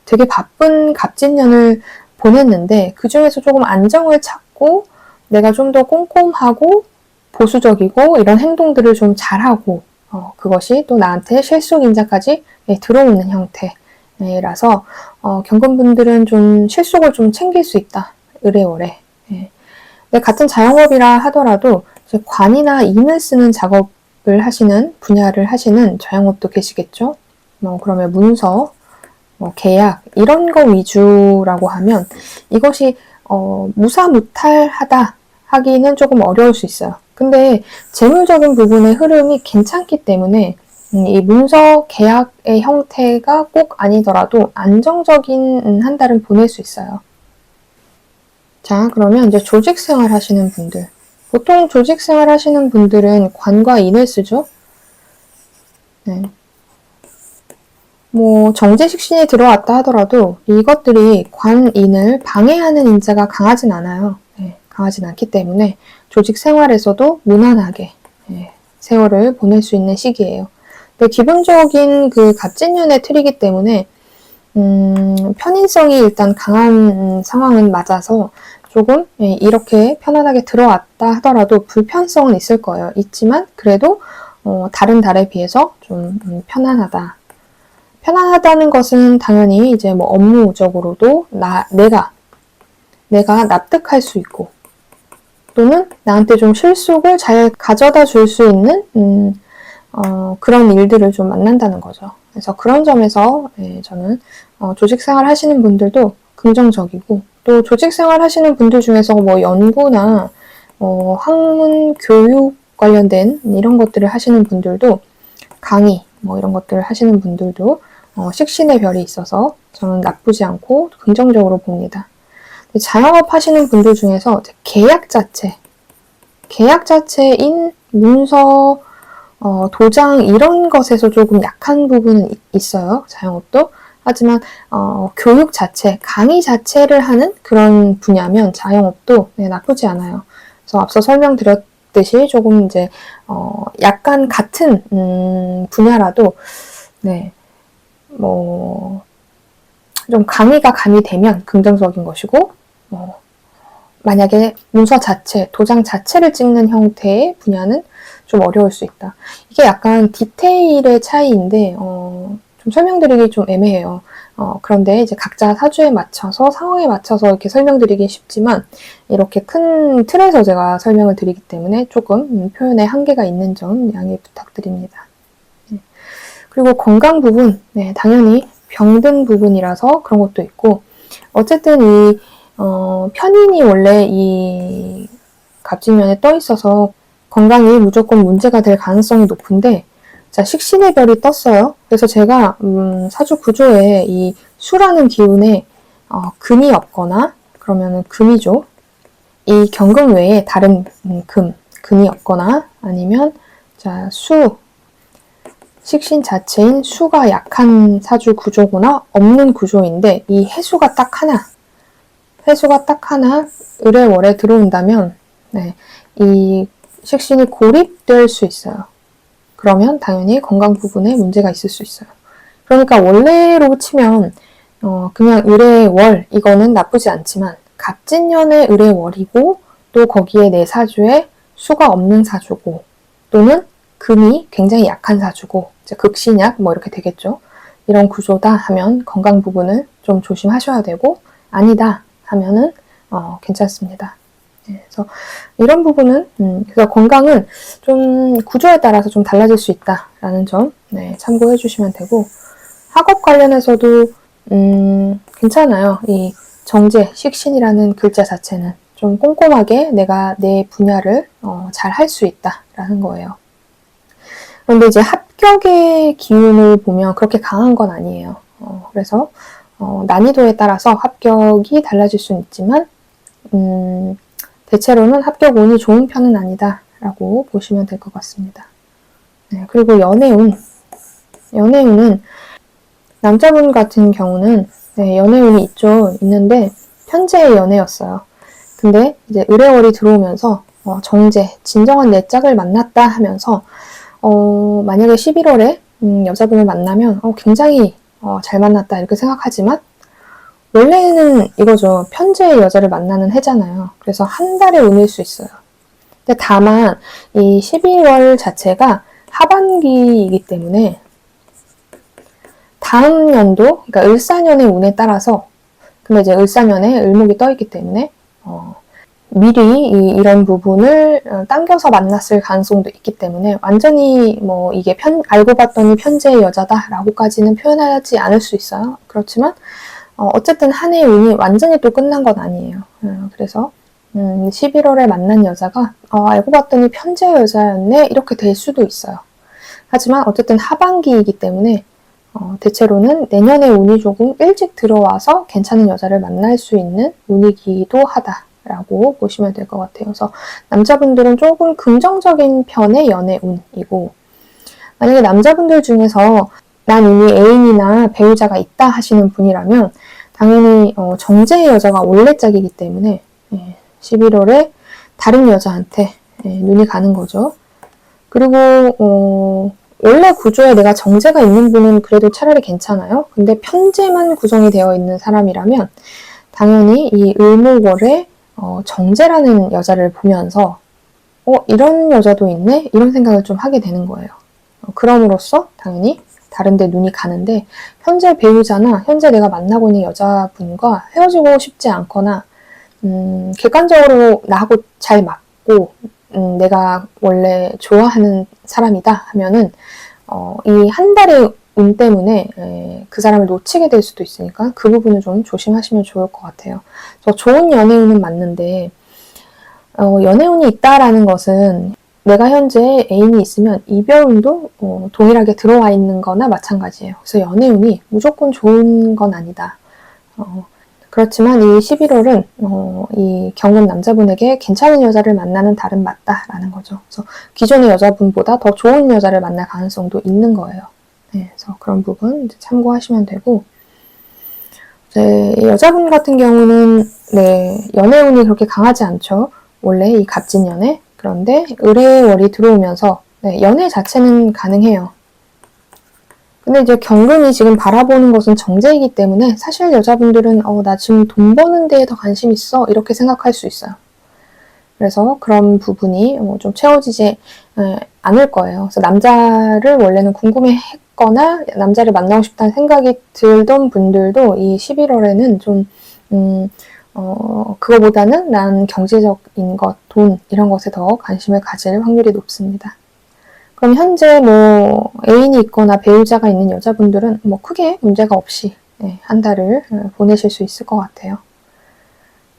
되게 바쁜 갑진년을 보냈는데 그 중에서 조금 안정을 찾고 내가 좀 더 꼼꼼하고 보수적이고 이런 행동들을 좀 잘하고 그것이 또 나한테 실속인자까지 들어오는 형태라서 경금분들은 좀 실속을 좀 챙길 수 있다. 의뢰월에. 근데 같은 자영업이라 하더라도 관이나 인을 쓰는 작업을 하시는 분야를 하시는 자영업도 계시겠죠. 그러면 문서, 계약 이런 거 위주라고 하면 이것이 무사무탈하다 하기는 조금 어려울 수 있어요. 근데 재물적인 부분의 흐름이 괜찮기 때문에 이 문서 계약의 형태가 꼭 아니더라도 안정적인 한 달은 보낼 수 있어요. 자, 그러면 이제 조직생활 하시는 분들. 보통 조직생활 하시는 분들은 관과 인을 쓰죠. 네. 정제식신이 들어왔다 하더라도 이것들이 관인을 방해하는 인자가 강하진 않아요. 강하진 않기 때문에 조직 생활에서도 무난하게 세월을 보낼 수 있는 시기예요. 근데 기본적인 그 갑진년의 틀이기 때문에 편인성이 일단 강한 상황은 맞아서 조금 이렇게 편안하게 들어왔다 하더라도 불편성은 있을 거예요. 있지만 그래도 다른 달에 비해서 좀 편안하다. 편안하다는 것은 당연히 이제 업무적으로도 내가 납득할 수 있고 또는 나한테 좀 실속을 잘 가져다 줄 수 있는 그런 일들을 좀 만난다는 거죠. 그래서 그런 점에서 저는 조직생활 하시는 분들도 긍정적이고 또 조직생활 하시는 분들 중에서 연구나 학문 교육 관련된 이런 것들을 하시는 분들도 강의 이런 것들을 하시는 분들도 식신의 별이 있어서 저는 나쁘지 않고 긍정적으로 봅니다. 자영업 하시는 분들 중에서 계약 자체인 문서, 도장 이런 것에서 조금 약한 부분은 있어요. 자영업도. 하지만 교육 자체, 강의 자체를 하는 그런 분야면 자영업도 나쁘지 않아요. 그래서 앞서 설명드렸듯이 조금 이제 약간 같은 분야라도 좀 강의가 가미되면 긍정적인 것이고 만약에 문서 자체, 도장 자체를 찍는 형태의 분야는 좀 어려울 수 있다. 이게 약간 디테일의 차이인데 좀 설명드리기 좀 애매해요. 그런데 이제 각자 사주에 맞춰서 상황에 맞춰서 이렇게 설명드리기 쉽지만 이렇게 큰 틀에서 제가 설명을 드리기 때문에 조금 표현에 한계가 있는 점 양해 부탁드립니다. 그리고 건강 부분, 당연히 병든 부분이라서 그런 것도 있고 어쨌든 이 편인이 원래 이 갑진년에 떠 있어서 건강이 무조건 문제가 될 가능성이 높은데 자, 식신의 별이 떴어요. 그래서 제가 사주 구조에 이 수라는 기운에 금이 없거나 그러면은 금이죠. 이 경금 외에 다른 금이 없거나 아니면 자, 식신 자체인 수가 약한 사주 구조거나 없는 구조인데 이 해수가 딱 하나 의뢰월에 들어온다면 이 식신이 고립될 수 있어요. 그러면 당연히 건강 부분에 문제가 있을 수 있어요. 그러니까 원래로 치면 그냥 을의 월 이거는 나쁘지 않지만 갑진년의 을의 월이고 또 거기에 내 사주에 수가 없는 사주고 또는 금이 굉장히 약한 사주고 이제 극신약 뭐 이렇게 되겠죠. 이런 구조다 하면 건강 부분을 좀 조심하셔야 되고 아니다 하면은 괜찮습니다. 그래서 이런 부분은 그래서 건강은 좀 구조에 따라서 좀 달라질 수 있다라는 점 참고해 주시면 되고 학업 관련해서도 괜찮아요. 이 정제, 식신이라는 글자 자체는 좀 꼼꼼하게 내가 내 분야를 잘 할 수 있다라는 거예요. 그런데 이제 합격의 기운을 보면 그렇게 강한 건 아니에요. 그래서 난이도에 따라서 합격이 달라질 수는 있지만 대체로는 합격 운이 좋은 편은 아니다라고 보시면 될 것 같습니다. 네, 그리고 연애운. 연애운은 남자분 같은 경우는 연애운이 있는데 편제의 연애였어요. 근데 이제 을의월이 들어오면서 정제, 진정한 내 짝을 만났다 하면서 만약에 11월에 여자분을 만나면 굉장히 잘 만났다 이렇게 생각하지만 원래는 이거죠. 편제의 여자를 만나는 해잖아요. 그래서 한 달의 운일 수 있어요. 근데 다만 이 12월 자체가 하반기이기 때문에 다음 연도, 그러니까 을사년의 운에 따라서 근데 이제 을사년에 을목이 떠있기 때문에 미리 이런 부분을 당겨서 만났을 가능성도 있기 때문에 완전히 뭐 이게 알고 봤더니 편제의 여자다라고까지는 표현하지 않을 수 있어요. 그렇지만 어쨌든 한 해의 운이 완전히 또 끝난 건 아니에요. 그래서 11월에 만난 여자가 알고 봤더니 편제 여자였네 이렇게 될 수도 있어요. 하지만 어쨌든 하반기이기 때문에 대체로는 내년에 운이 조금 일찍 들어와서 괜찮은 여자를 만날 수 있는 운이기도 하다라고 보시면 될 것 같아요. 그래서 남자분들은 조금 긍정적인 편의 연애 운이고 만약에 남자분들 중에서 난 이미 애인이나 배우자가 있다 하시는 분이라면 당연히 정제의 여자가 원래 짝이기 때문에 11월에 다른 여자한테 눈이 가는 거죠. 그리고 원래 구조에 내가 정제가 있는 분은 그래도 차라리 괜찮아요. 근데 편제만 구성이 되어 있는 사람이라면 당연히 이 을목월에 정제라는 여자를 보면서 이런 여자도 있네? 이런 생각을 좀 하게 되는 거예요. 그럼으로써 당연히 다른 데 눈이 가는데 현재 배우자나 현재 내가 만나고 있는 여자분과 헤어지고 싶지 않거나 객관적으로 나하고 잘 맞고 내가 원래 좋아하는 사람이다 하면은 이 한 달의 운 때문에 그 사람을 놓치게 될 수도 있으니까 그 부분을 좀 조심하시면 좋을 것 같아요. 좋은 연애운은 맞는데 연애운이 있다라는 것은 내가 현재 애인이 있으면 이별운도 동일하게 들어와 있는 거나 마찬가지예요. 그래서 연애운이 무조건 좋은 건 아니다. 그렇지만 이 11월은 이 경금 남자분에게 괜찮은 여자를 만나는 달은 맞다라는 거죠. 그래서 기존의 여자분보다 더 좋은 여자를 만날 가능성도 있는 거예요. 그래서 그런 부분 이제 참고하시면 되고 여자분 같은 경우는 연애운이 그렇게 강하지 않죠. 원래 이 갑진연애. 그런데 을의 월이 들어오면서 연애 자체는 가능해요. 근데 이제 경금이 지금 바라보는 것은 정제이기 때문에 사실 여자분들은 나 지금 돈 버는 데에 더 관심 있어 이렇게 생각할 수 있어요. 그래서 그런 부분이 좀 채워지지 않을 거예요. 그래서 남자를 원래는 궁금해했거나 남자를 만나고 싶다는 생각이 들던 분들도 이 11월에는 좀 그거보다는 난 경제적인 것, 돈 이런 것에 더 관심을 가질 확률이 높습니다. 그럼 현재 뭐 애인이 있거나 배우자가 있는 여자분들은 뭐 크게 문제가 없이 한 달을 보내실 수 있을 것 같아요.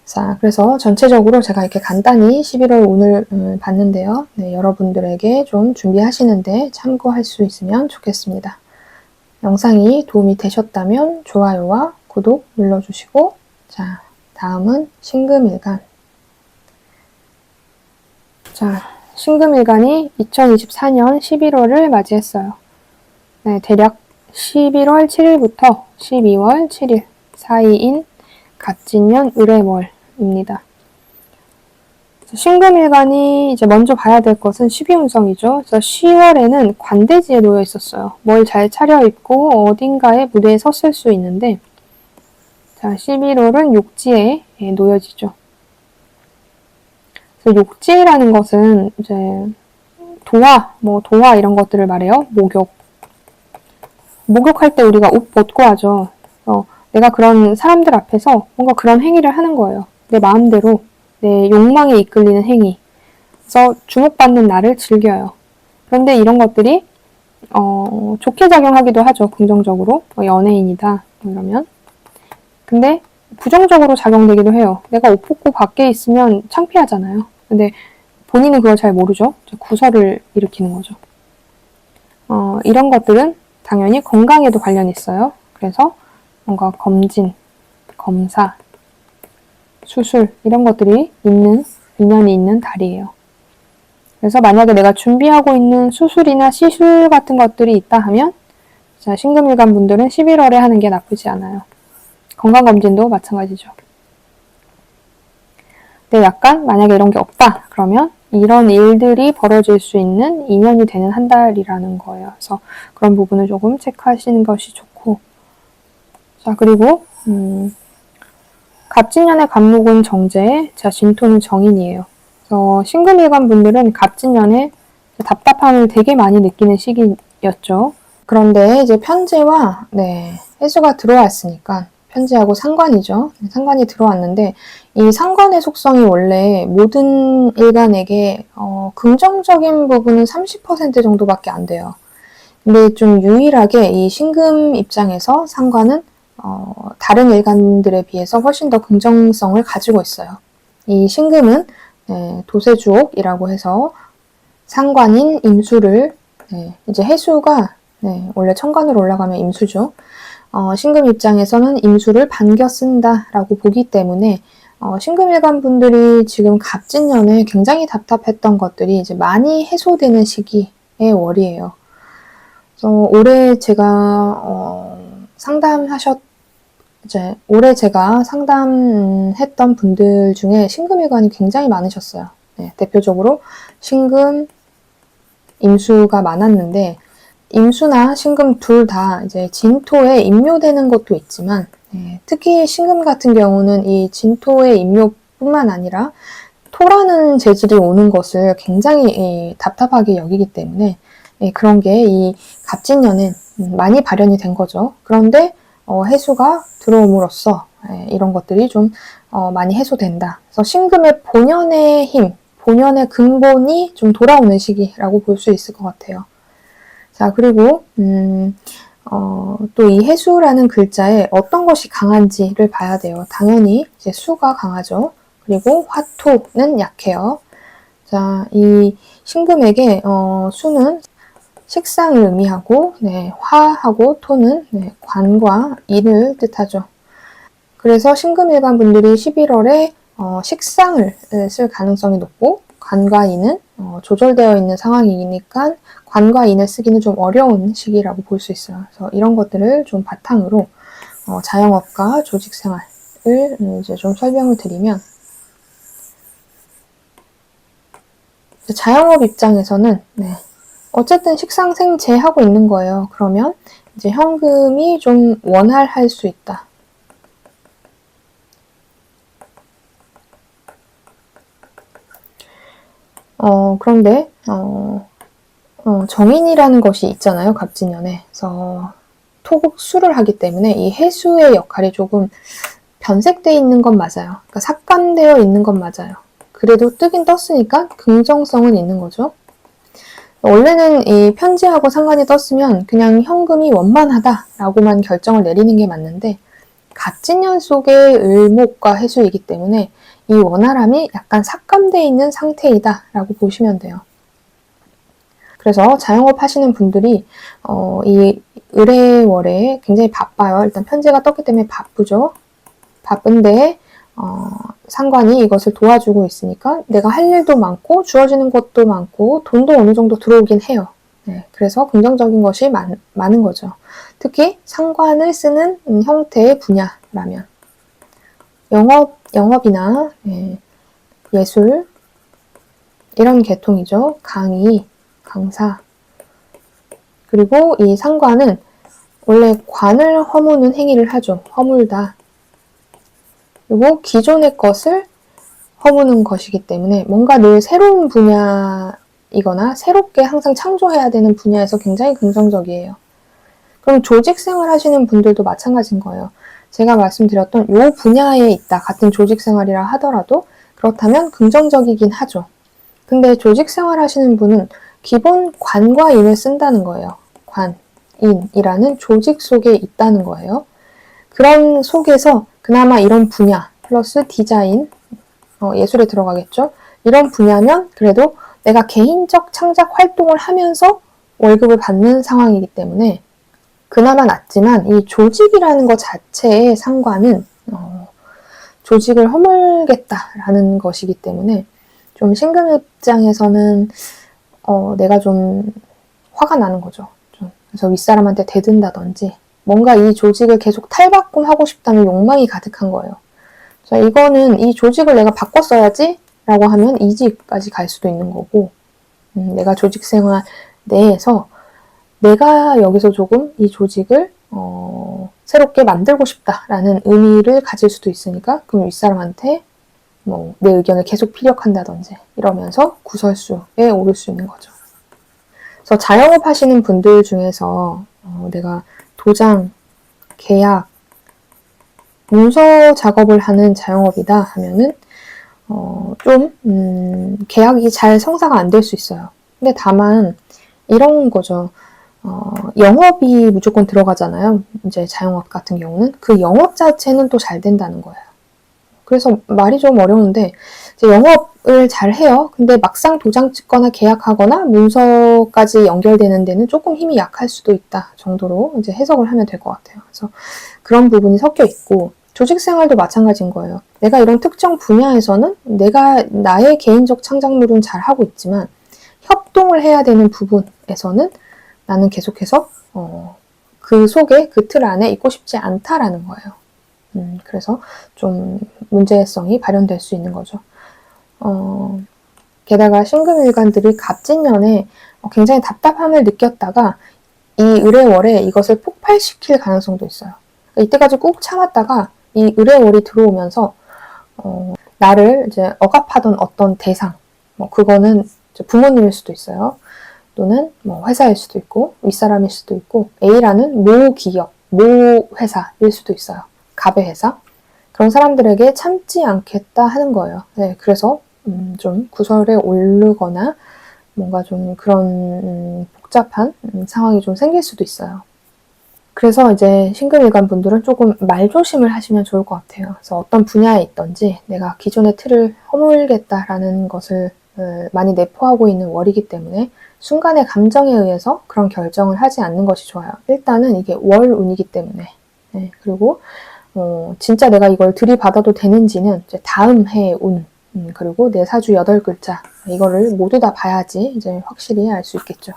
자, 그래서 전체적으로 제가 이렇게 간단히 11월 운을 봤는데요. 여러분들에게 좀 준비하시는데 참고할 수 있으면 좋겠습니다. 영상이 도움이 되셨다면 좋아요와 구독 눌러주시고 자, 다음은 신금일간. 자, 신금일간이 2024년 11월을 맞이했어요. 대략 11월 7일부터 12월 7일 사이인 갑진년 을의월입니다. 신금일간이 이제 먼저 봐야 될 것은 12운성이죠. 그래서 10월에는 관대지에 놓여 있었어요. 뭘 잘 차려입고 어딘가에 무대에 섰을 수 있는데, 자, 11월은 욕지에 놓여지죠. 그래서 욕지라는 것은 이제 도화 이런 것들을 말해요. 목욕할 때 우리가 옷 벗고 하죠. 내가 그런 사람들 앞에서 뭔가 그런 행위를 하는 거예요. 내 마음대로, 내 욕망에 이끌리는 행위. 그래서 주목받는 나를 즐겨요. 그런데 이런 것들이 좋게 작용하기도 하죠. 긍정적으로. 연예인이다 이러면. 근데 부정적으로 작용되기도 해요. 내가 옷 벗고 밖에 있으면 창피하잖아요. 근데 본인은 그걸 잘 모르죠. 구설을 일으키는 거죠. 이런 것들은 당연히 건강에도 관련이 있어요. 그래서 뭔가 검진, 검사, 수술 이런 것들이 인연이 있는 달이에요. 그래서 만약에 내가 준비하고 있는 수술이나 시술 같은 것들이 있다 하면 자, 신금일간 분들은 11월에 하는 게 나쁘지 않아요. 건강검진도 마찬가지죠. 근데 약간 만약에 이런 게 없다 그러면 이런 일들이 벌어질 수 있는 인연이 되는 한 달이라는 거예요. 그래서 그런 부분을 조금 체크하시는 것이 좋고, 자, 그리고 갑진년의 갑목은 정제, 자, 진토는 정인이에요. 그래서 신금일간 분들은 갑진년에 답답함을 되게 많이 느끼는 시기였죠. 그런데 이제 편제와 해수가 들어왔으니까 편제하고 상관이죠. 상관이 들어왔는데 이 상관의 속성이 원래 모든 일간에게 긍정적인 부분은 30% 정도밖에 안 돼요. 근데 좀 유일하게 이 신금 입장에서 상관은 다른 일간들에 비해서 훨씬 더 긍정성을 가지고 있어요. 이 신금은 도세주옥이라고 해서 상관인 임수를 이제 해수가 원래 천간으로 올라가면 임수죠. 신금 입장에서는 임수를 반겨 쓴다라고 보기 때문에 신금일간 분들이 지금 갑진년에 굉장히 답답했던 것들이 이제 많이 해소되는 시기의 월이에요. 그래서 올해 제가 올해 제가 상담했던 분들 중에 신금일간이 굉장히 많으셨어요. 대표적으로 신금, 임수가 많았는데 임수나 신금 둘 다 이제 진토에 임묘되는 것도 있지만 특히 신금 같은 경우는 이 진토의 임묘뿐만 아니라 토라는 재질이 오는 것을 굉장히 답답하게 여기기 때문에 그런 게 이 갑진년엔 많이 발현이 된 거죠. 그런데 해수가 들어옴으로써 이런 것들이 좀 많이 해소된다. 그래서 신금의 본연의 힘, 본연의 근본이 좀 돌아오는 시기라고 볼 수 있을 것 같아요. 자, 그리고 또 이 해수라는 글자에 어떤 것이 강한지를 봐야 돼요. 당연히 이제 수가 강하죠. 그리고 화토는 약해요. 자, 이 신금에게 수는 식상을 의미하고 화하고 토는 관과 인을 뜻하죠. 그래서 신금일간 분들이 11월에 식상을 쓸 가능성이 높고 관과 인은 조절되어 있는 상황이니까 관과 인을 쓰기는 좀 어려운 시기라고 볼 수 있어요. 그래서 이런 것들을 좀 바탕으로 자영업과 조직생활을 이제 좀 설명을 드리면 자영업 입장에서는 어쨌든 식상생재하고 있는 거예요. 그러면 이제 현금이 좀 원활할 수 있다. 그런데 정인이라는 것이 있잖아요. 갑진년에. 그래서 토국수를 하기 때문에 이 해수의 역할이 조금 변색되어 있는 건 맞아요. 그러니까 삭감되어 있는 건 맞아요. 그래도 뜨긴 떴으니까 긍정성은 있는 거죠. 원래는 이 편제하고 상관이 떴으면 그냥 현금이 원만하다라고만 결정을 내리는 게 맞는데 갑진년 속의 을목과 해수이기 때문에 이 원활함이 약간 삭감되어 있는 상태이다 라고 보시면 돼요. 그래서 자영업 하시는 분들이 이 을의 월에 굉장히 바빠요. 일단 편제가 떴기 때문에 바쁘죠. 바쁜데 상관이 이것을 도와주고 있으니까 내가 할 일도 많고 주어지는 것도 많고 돈도 어느 정도 들어오긴 해요. 그래서 긍정적인 것이 많은 거죠. 특히 상관을 쓰는 형태의 분야라면 영업이나 예술, 이런 계통이죠. 강의, 강사. 그리고 이 상관은 원래 관을 허무는 행위를 하죠. 허물다. 그리고 기존의 것을 허무는 것이기 때문에 뭔가 늘 새로운 분야이거나 새롭게 항상 창조해야 되는 분야에서 굉장히 긍정적이에요. 그럼 조직 생활 하시는 분들도 마찬가지인 거예요. 제가 말씀드렸던 이 분야에 있다. 같은 조직 생활이라 하더라도 그렇다면 긍정적이긴 하죠. 근데 조직 생활 하시는 분은 기본 관과 인을 쓴다는 거예요. 관, 인이라는 조직 속에 있다는 거예요. 그런 속에서 그나마 이런 분야 플러스 디자인, 예술에 들어가겠죠. 이런 분야면 그래도 내가 개인적 창작 활동을 하면서 월급을 받는 상황이기 때문에 그나마 낫지만 이 조직이라는 것 자체의 상관은 조직을 허물겠다라는 것이기 때문에 좀 신금 입장에서는 내가 좀 화가 나는 거죠. 그래서 윗사람한테 대든다든지 뭔가 이 조직을 계속 탈바꿈하고 싶다는 욕망이 가득한 거예요. 그래서 이거는 이 조직을 내가 바꿨어야지 라고 하면 이직까지 갈 수도 있는 거고 내가 조직 생활 내에서 내가 여기서 조금 이 조직을 새롭게 만들고 싶다라는 의미를 가질 수도 있으니까 그럼 윗사람한테 내 의견을 계속 피력한다든지 이러면서 구설수에 오를 수 있는 거죠. 그래서 자영업 하시는 분들 중에서 내가 도장, 계약, 문서 작업을 하는 자영업이다 하면은 계약이 잘 성사가 안 될 수 있어요. 근데 다만 이런 거죠. 영업이 무조건 들어가잖아요. 이제 자영업 같은 경우는 그 영업 자체는 또 잘 된다는 거예요. 그래서 말이 좀 어려운데 이제 영업을 잘 해요. 근데 막상 도장 찍거나 계약하거나 문서까지 연결되는 데는 조금 힘이 약할 수도 있다 정도로 이제 해석을 하면 될 것 같아요. 그래서 그런 부분이 섞여 있고 조직 생활도 마찬가지인 거예요. 내가 이런 특정 분야에서는 내가 나의 개인적 창작물은 잘 하고 있지만 협동을 해야 되는 부분에서는 나는 계속해서 그 속에 그 틀 안에 있고 싶지 않다라는 거예요. 그래서 좀 문제성이 발현될 수 있는 거죠. 게다가 신금일간들이 갑진년에 굉장히 답답함을 느꼈다가 이 을해월에 이것을 폭발시킬 가능성도 있어요. 이때까지 꾹 참았다가 이 을해월이 들어오면서 나를 이제 억압하던 어떤 대상, 그거는 부모님일 수도 있어요. 또는 회사일 수도 있고 윗사람일 수도 있고 A라는 모 기업, 모 회사일 수도 있어요. 갑의 회사. 그런 사람들에게 참지 않겠다 하는 거예요. 네, 그래서 좀 구설에 오르거나 뭔가 좀 그런 복잡한 상황이 좀 생길 수도 있어요. 그래서 이제 신금일간 분들은 조금 말조심을 하시면 좋을 것 같아요. 그래서 어떤 분야에 있든지 내가 기존의 틀을 허물겠다라는 것을 많이 내포하고 있는 월이기 때문에 순간의 감정에 의해서 그런 결정을 하지 않는 것이 좋아요. 일단은 이게 월운이기 때문에. 네, 그리고 진짜 내가 이걸 들이받아도 되는지는 이제 다음 해의 운, 그리고 내 사주 8글자 이거를 모두 다 봐야지 이제 확실히 알 수 있겠죠.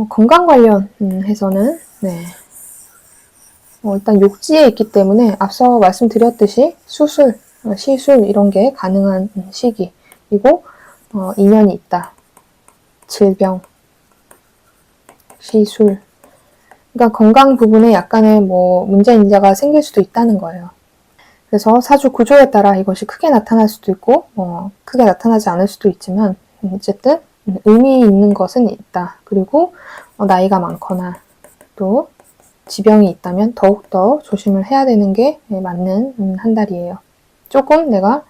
건강 관련 해서는 네. 일단 욕지에 있기 때문에 앞서 말씀드렸듯이 수술, 시술 이런 게 가능한 시기이고 인연이 있다. 질병, 시술. 그러니까 건강 부분에 약간의 문제인자가 생길 수도 있다는 거예요. 그래서 사주 구조에 따라 이것이 크게 나타날 수도 있고 크게 나타나지 않을 수도 있지만 어쨌든 의미 있는 것은 있다. 그리고 나이가 많거나 또 지병이 있다면 더욱더 조심을 해야 되는 게 맞는 한 달이에요. 조금 내가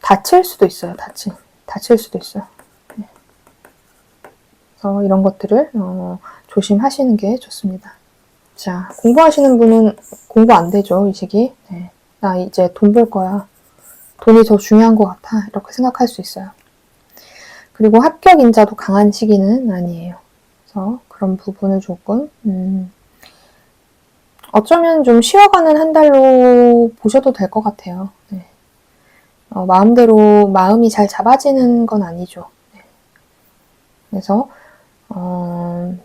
다칠 수도 있어요. 다칠 수도 있어요. 그래서 이런 것들을 조심하시는 게 좋습니다. 자, 공부하시는 분은 공부 안 되죠, 이 시기. 네. 나 이제 돈 벌 거야. 돈이 더 중요한 것 같아. 이렇게 생각할 수 있어요. 그리고 합격 인자도 강한 시기는 아니에요. 그래서 그런 부분을 조금 어쩌면 좀 쉬어가는 한 달로 보셔도 될 것 같아요. 네. 마음대로 마음이 잘 잡아지는 건 아니죠. 네. 그래서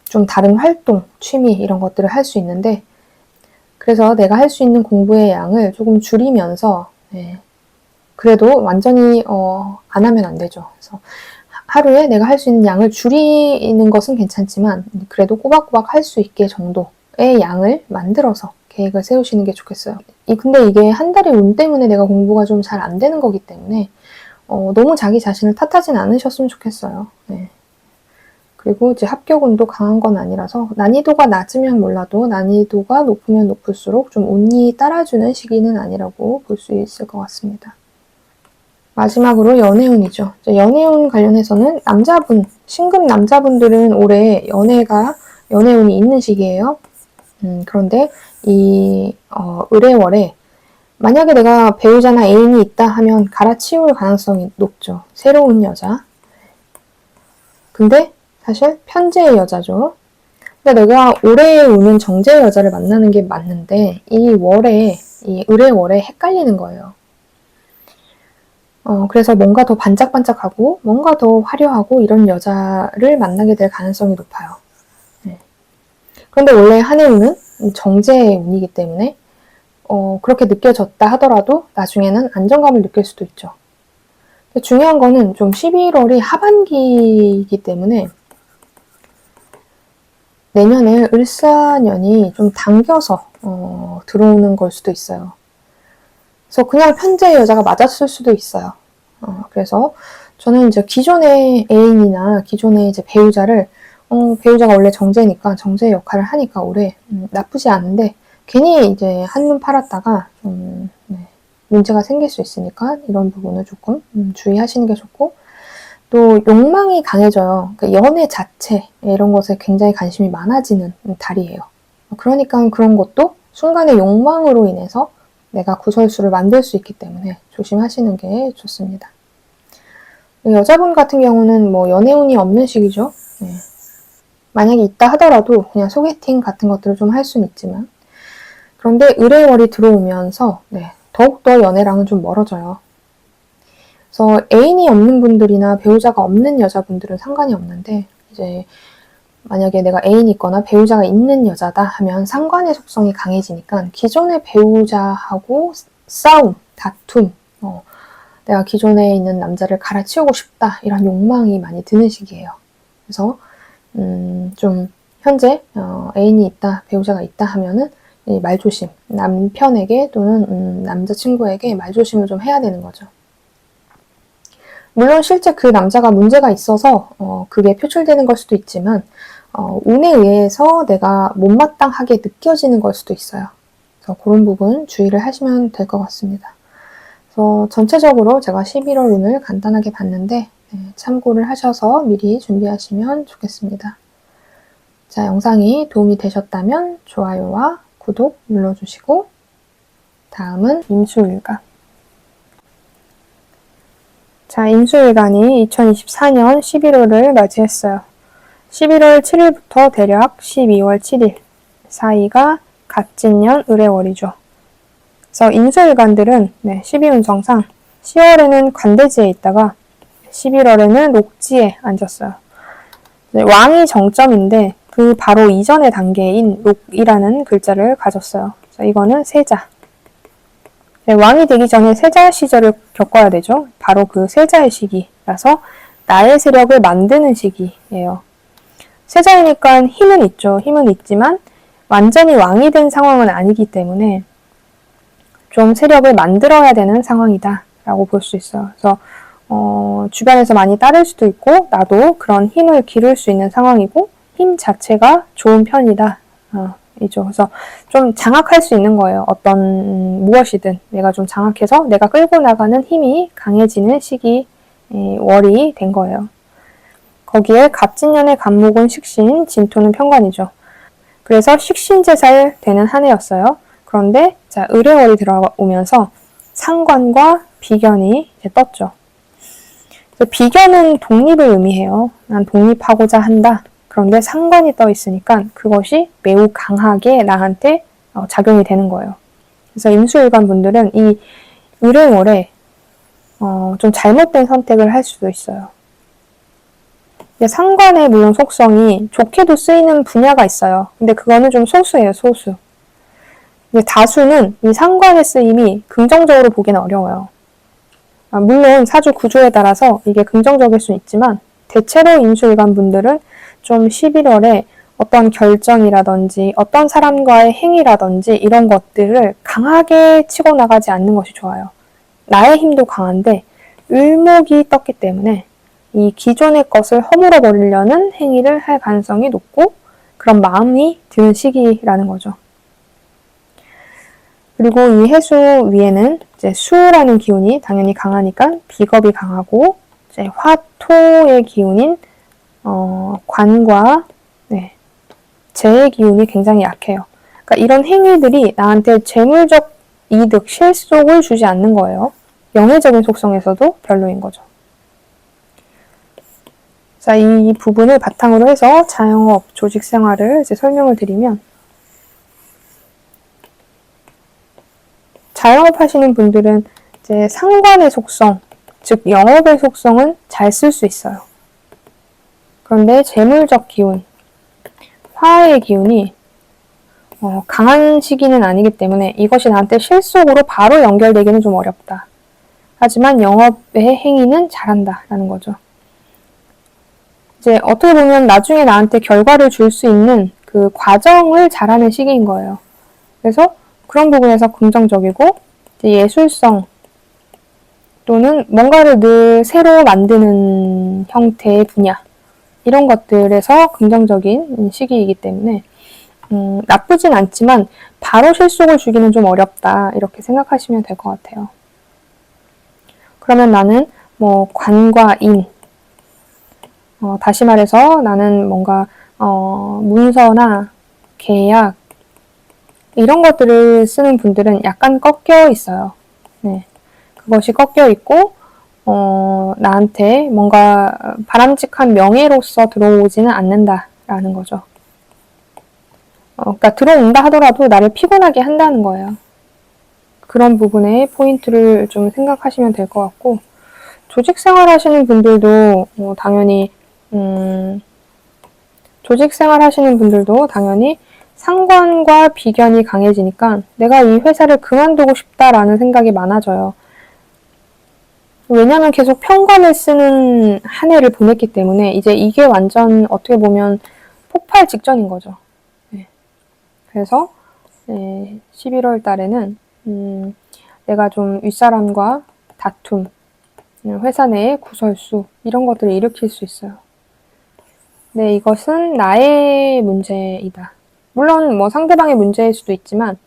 좀 다른 활동, 취미 이런 것들을 할 수 있는데 그래서 내가 할 수 있는 공부의 양을 조금 줄이면서 네. 그래도 완전히 안 하면 안 되죠. 그래서 하루에 내가 할 수 있는 양을 줄이는 것은 괜찮지만 그래도 꼬박꼬박 할 수 있게 정도의 양을 만들어서 계획을 세우시는 게 좋겠어요. 근데 이게 한 달의 운 때문에 내가 공부가 좀 잘 안 되는 거기 때문에 너무 자기 자신을 탓하진 않으셨으면 좋겠어요. 네. 그리고 이제 합격운도 강한 건 아니라서 난이도가 낮으면 몰라도 난이도가 높으면 높을수록 좀 운이 따라주는 시기는 아니라고 볼 수 있을 것 같습니다. 마지막으로 연애운이죠. 연애운 관련해서는 남자분, 신금 남자분들은 올해 연애운이 있는 시기예요. 그런데 이 을해월에 만약에 내가 배우자나 애인이 있다 하면 갈아치울 가능성이 높죠. 새로운 여자. 근데 사실 편재의 여자죠. 근데 내가 올해의 운은 정제의 여자를 만나는 게 맞는데 이 을해월에 헷갈리는 거예요. 그래서 뭔가 더 반짝반짝하고 뭔가 더 화려하고 이런 여자를 만나게 될 가능성이 높아요. 네. 그런데 원래 한 해운은 정제의 운이기 때문에 그렇게 느껴졌다 하더라도 나중에는 안정감을 느낄 수도 있죠. 근데 중요한 거는 좀 11월이 하반기이기 때문에 내년에 을사년이 좀 당겨서 들어오는 걸 수도 있어요. 그래서 그냥 편재의 여자가 맞았을 수도 있어요. 그래서 저는 이제 기존의 애인이나 기존의 이제 배우자를 배우자가 원래 정제니까 정제의 역할을 하니까 올해 나쁘지 않은데 괜히 이제 한눈 팔았다가 좀 문제가 생길 수 있으니까 이런 부분을 조금 주의하시는 게 좋고 또 욕망이 강해져요. 그러니까 연애 자체 이런 것에 굉장히 관심이 많아지는 달이에요. 그러니까 그런 것도 순간의 욕망으로 인해서 내가 구설수를 만들 수 있기 때문에 조심하시는 게 좋습니다. 여자분 같은 경우는 뭐 연애운이 없는 시기죠. 네. 만약에 있다 하더라도 그냥 소개팅 같은 것들을 좀 할 수는 있지만 그런데 을해월이 들어오면서 더욱더 연애랑은 좀 멀어져요. 그래서 애인이 없는 분들이나 배우자가 없는 여자분들은 상관이 없는데 이제 만약에 내가 애인이 있거나 배우자가 있는 여자다 하면 상관의 속성이 강해지니까 기존의 배우자하고 싸움, 다툼, 내가 기존에 있는 남자를 갈아치우고 싶다 이런 욕망이 많이 드는 시기예요. 그래서 좀 현재 애인이 있다, 배우자가 있다 하면은 말조심, 남편에게 또는 남자친구에게 말조심을 좀 해야 되는 거죠. 물론 실제 그 남자가 문제가 있어서 그게 표출되는 걸 수도 있지만 운에 의해서 내가 못마땅하게 느껴지는 걸 수도 있어요. 그래서 그런 부분 주의를 하시면 될 것 같습니다. 그래서 전체적으로 제가 11월 운을 간단하게 봤는데 참고를 하셔서 미리 준비하시면 좋겠습니다. 자, 영상이 도움이 되셨다면 좋아요와 구독 눌러주시고 다음은 임수일간. 자, 임수일간이 2024년 11월을 맞이했어요. 11월 7일부터 대략 12월 7일 사이가 갑진년 을해월이죠. 그래서 임수일간들은 12운성상 10월에는 관대지에 있다가 11월에는 녹지에 앉았어요. 왕이 정점인데 그 바로 이전의 단계인 녹이라는 글자를 가졌어요. 그래서 이거는 세자. 왕이 되기 전에 세자 시절을 겪어야 되죠. 바로 그 세자의 시기라서 나의 세력을 만드는 시기예요. 세자이니까 힘은 있죠. 힘은 있지만 완전히 왕이 된 상황은 아니기 때문에 좀 세력을 만들어야 되는 상황이다 라고 볼 수 있어요. 그래서 주변에서 많이 따를 수도 있고 나도 그런 힘을 기를 수 있는 상황이고 힘 자체가 좋은 편이다. 이죠. 그래서 좀 장악할 수 있는 거예요. 어떤 무엇이든 내가 좀 장악해서 내가 끌고 나가는 힘이 강해지는 시기 월이 된 거예요. 거기에 갑진년의 갑목은 식신, 진토는 편관이죠. 그래서 식신제살 되는 한 해였어요. 그런데 자 을해월이 들어오면서 상관과 비견이 이제 떴죠. 비견은 독립을 의미해요. 난 독립하고자 한다. 그런데 상관이 떠 있으니까 그것이 매우 강하게 나한테 작용이 되는 거예요. 그래서 임수일간 분들은 이 을해월에 좀 잘못된 선택을 할 수도 있어요. 상관의 물론 속성이 좋게도 쓰이는 분야가 있어요. 근데 그거는 좀 소수예요, 소수. 근데 다수는 이 상관의 쓰임이 긍정적으로 보기는 어려워요. 물론 사주 구조에 따라서 이게 긍정적일 수 있지만 대체로 임수일간 분들은 좀 11월에 어떤 결정이라든지 어떤 사람과의 행위라든지 이런 것들을 강하게 치고 나가지 않는 것이 좋아요. 나의 힘도 강한데 을목이 떴기 때문에 이 기존의 것을 허물어 버리려는 행위를 할 가능성이 높고 그런 마음이 드는 시기라는 거죠. 그리고 이 해수 위에는 이제 수라는 기운이 당연히 강하니까 비겁이 강하고 이제 화토의 기운인 관과 재의 기운이 굉장히 약해요. 그러니까 이런 행위들이 나한테 재물적 이득, 실속을 주지 않는 거예요. 영해적인 속성에서도 별로인 거죠. 자, 이 부분을 바탕으로 해서 자영업, 조직 생활을 이제 설명을 드리면 자영업 하시는 분들은 이제 상관의 속성, 즉 영업의 속성은 잘 쓸 수 있어요. 그런데 재물적 기운, 화의 기운이 강한 시기는 아니기 때문에 이것이 나한테 실속으로 바로 연결되기는 좀 어렵다. 하지만 영업의 행위는 잘한다라는 거죠. 이제 어떻게 보면 나중에 나한테 결과를 줄 수 있는 그 과정을 잘하는 시기인 거예요. 그래서 그런 부분에서 긍정적이고 예술성 또는 뭔가를 늘 새로 만드는 형태의 분야 이런 것들에서 긍정적인 시기이기 때문에 나쁘진 않지만 바로 실속을 주기는 좀 어렵다 이렇게 생각하시면 될 것 같아요. 그러면 나는 뭐 관과 인 다시 말해서 나는 뭔가 문서나 계약 이런 것들을 쓰는 분들은 약간 꺾여 있어요. 네. 그것이 꺾여 있고 나한테 뭔가 바람직한 명예로서 들어오지는 않는다라는 거죠. 그러니까 들어온다 하더라도 나를 피곤하게 한다는 거예요. 그런 부분에 포인트를 좀 생각하시면 될 것 같고 조직 생활 하시는 분들도 당연히 조직 생활 하시는 분들도 당연히 상관과 비견이 강해지니까 내가 이 회사를 그만두고 싶다라는 생각이 많아져요. 왜냐면 계속 평관을 쓰는 한 해를 보냈기 때문에 이제 이게 완전 어떻게 보면 폭발 직전인 거죠. 네. 그래서 11월 달에는 내가 좀 윗사람과 다툼, 회사 내의 구설수 이런 것들을 일으킬 수 있어요. 네, 이것은 나의 문제이다. 물론 뭐 상대방의 문제일 수도 있지만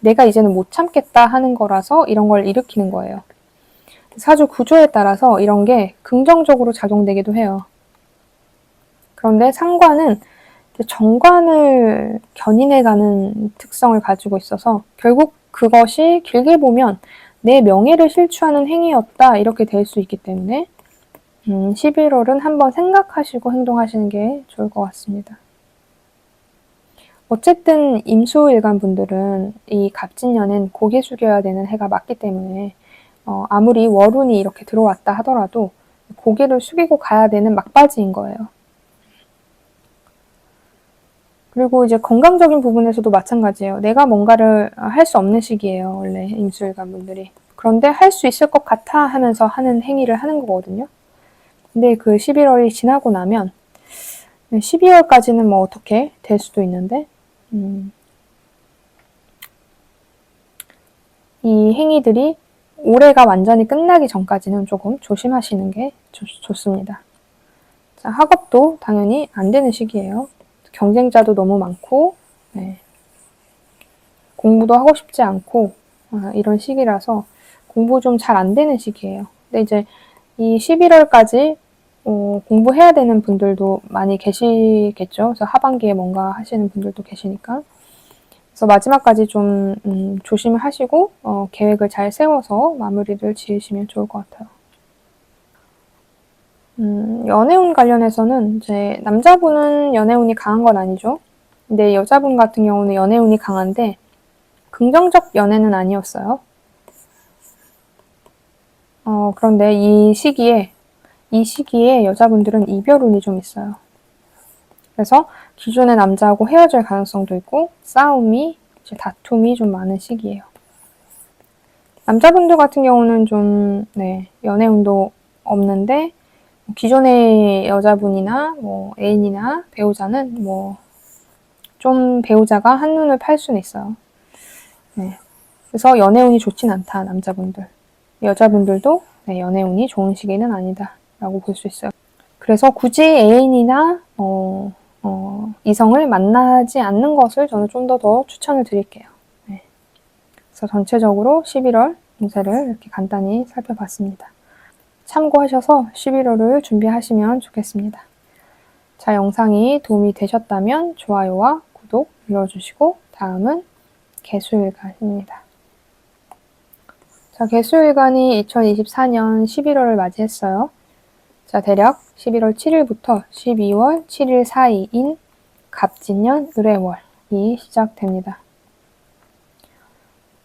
내가 이제는 못 참겠다 하는 거라서 이런 걸 일으키는 거예요. 사주 구조에 따라서 이런 게 긍정적으로 작용되기도 해요. 그런데 상관은 정관을 견인해가는 특성을 가지고 있어서 결국 그것이 길게 보면 내 명예를 실추하는 행위였다 이렇게 될 수 있기 때문에 11월은 한번 생각하시고 행동하시는 게 좋을 것 같습니다. 어쨌든 임수일간 분들은 이 갑진년엔 고개 숙여야 되는 해가 맞기 때문에 아무리 월운이 이렇게 들어왔다 하더라도 고개를 숙이고 가야 되는 막바지인 거예요. 그리고 이제 건강적인 부분에서도 마찬가지예요. 내가 뭔가를 할 수 없는 시기예요. 원래 임수일간 분들이. 그런데 할 수 있을 것 같아 하면서 하는 행위를 하는 거거든요. 근데 그 11월이 지나고 나면 12월까지는 뭐 어떻게 될 수도 있는데 이 행위들이 올해가 완전히 끝나기 전까지는 조금 조심하시는 게 좋습니다. 자, 학업도 당연히 안 되는 시기예요. 경쟁자도 너무 많고 공부도 하고 싶지 않고 이런 시기라서 공부 좀 잘 안 되는 시기예요. 근데 이제 이 11월까지 공부해야 되는 분들도 많이 계시겠죠. 그래서 하반기에 뭔가 하시는 분들도 계시니까. 그래서 마지막까지 좀 조심을 하시고 계획을 잘 세워서 마무리를 지으시면 좋을 것 같아요. 연애운 관련해서는 이제 남자분은 연애운이 강한 건 아니죠. 근데 여자분 같은 경우는 연애운이 강한데 긍정적 연애는 아니었어요. 그런데 이 시기에 여자분들은 이별운이 좀 있어요. 그래서 기존의 남자하고 헤어질 가능성도 있고 싸움이, 다툼이 좀 많은 시기예요. 남자분들 같은 경우는 좀, 연애운도 없는데, 기존의 여자분이나, 애인이나 배우자는 좀 배우자가 한눈을 팔 수는 있어요. 그래서 연애운이 좋진 않다, 남자분들. 여자분들도 연애운이 좋은 시기는 아니다, 라고 볼 수 있어요. 그래서 굳이 애인이나, 이성을 만나지 않는 것을 저는 좀 더 추천을 드릴게요. 그래서 전체적으로 11월 운세를 이렇게 간단히 살펴봤습니다. 참고하셔서 11월을 준비하시면 좋겠습니다. 자, 영상이 도움이 되셨다면 좋아요와 구독 눌러주시고 다음은 개수일간입니다. 자, 개수일간이 2024년 11월을 맞이했어요. 자, 대략 11월 7일부터 12월 7일 사이인 갑진년 을해월이 시작됩니다.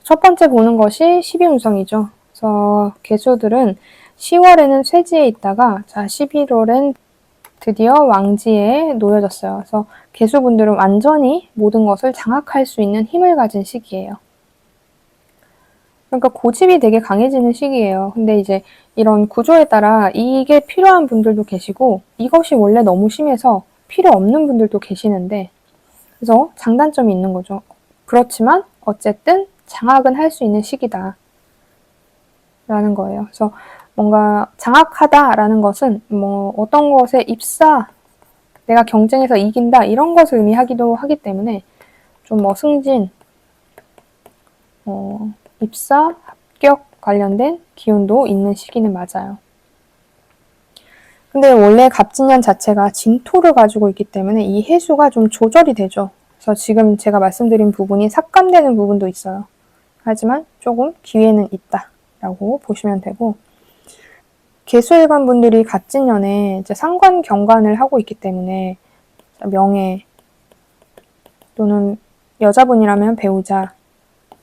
첫 번째 보는 것이 12운성이죠. 그래서 개수들은 10월에는 쇠지에 있다가 11월엔 드디어 왕지에 놓여졌어요. 그래서 개수분들은 완전히 모든 것을 장악할 수 있는 힘을 가진 시기예요. 그러니까 고집이 되게 강해지는 시기예요. 근데 이제 이런 구조에 따라 이게 필요한 분들도 계시고 이것이 원래 너무 심해서 필요 없는 분들도 계시는데 그래서 장단점이 있는 거죠. 그렇지만 어쨌든 장악은 할 수 있는 시기다 라는 거예요. 그래서 뭔가 장악하다라는 것은 어떤 것에 내가 경쟁에서 이긴다 이런 것을 의미하기도 하기 때문에 좀 승진, 입사, 합격 관련된 기운도 있는 시기는 맞아요. 근데 원래 갑진년 자체가 진토를 가지고 있기 때문에 이 해수가 좀 조절이 되죠. 그래서 지금 제가 말씀드린 부분이 삭감되는 부분도 있어요. 하지만 조금 기회는 있다라고 보시면 되고 개수일간 분들이 갑진년에 이제 상관 경관을 하고 있기 때문에 명예 또는 여자분이라면 배우자,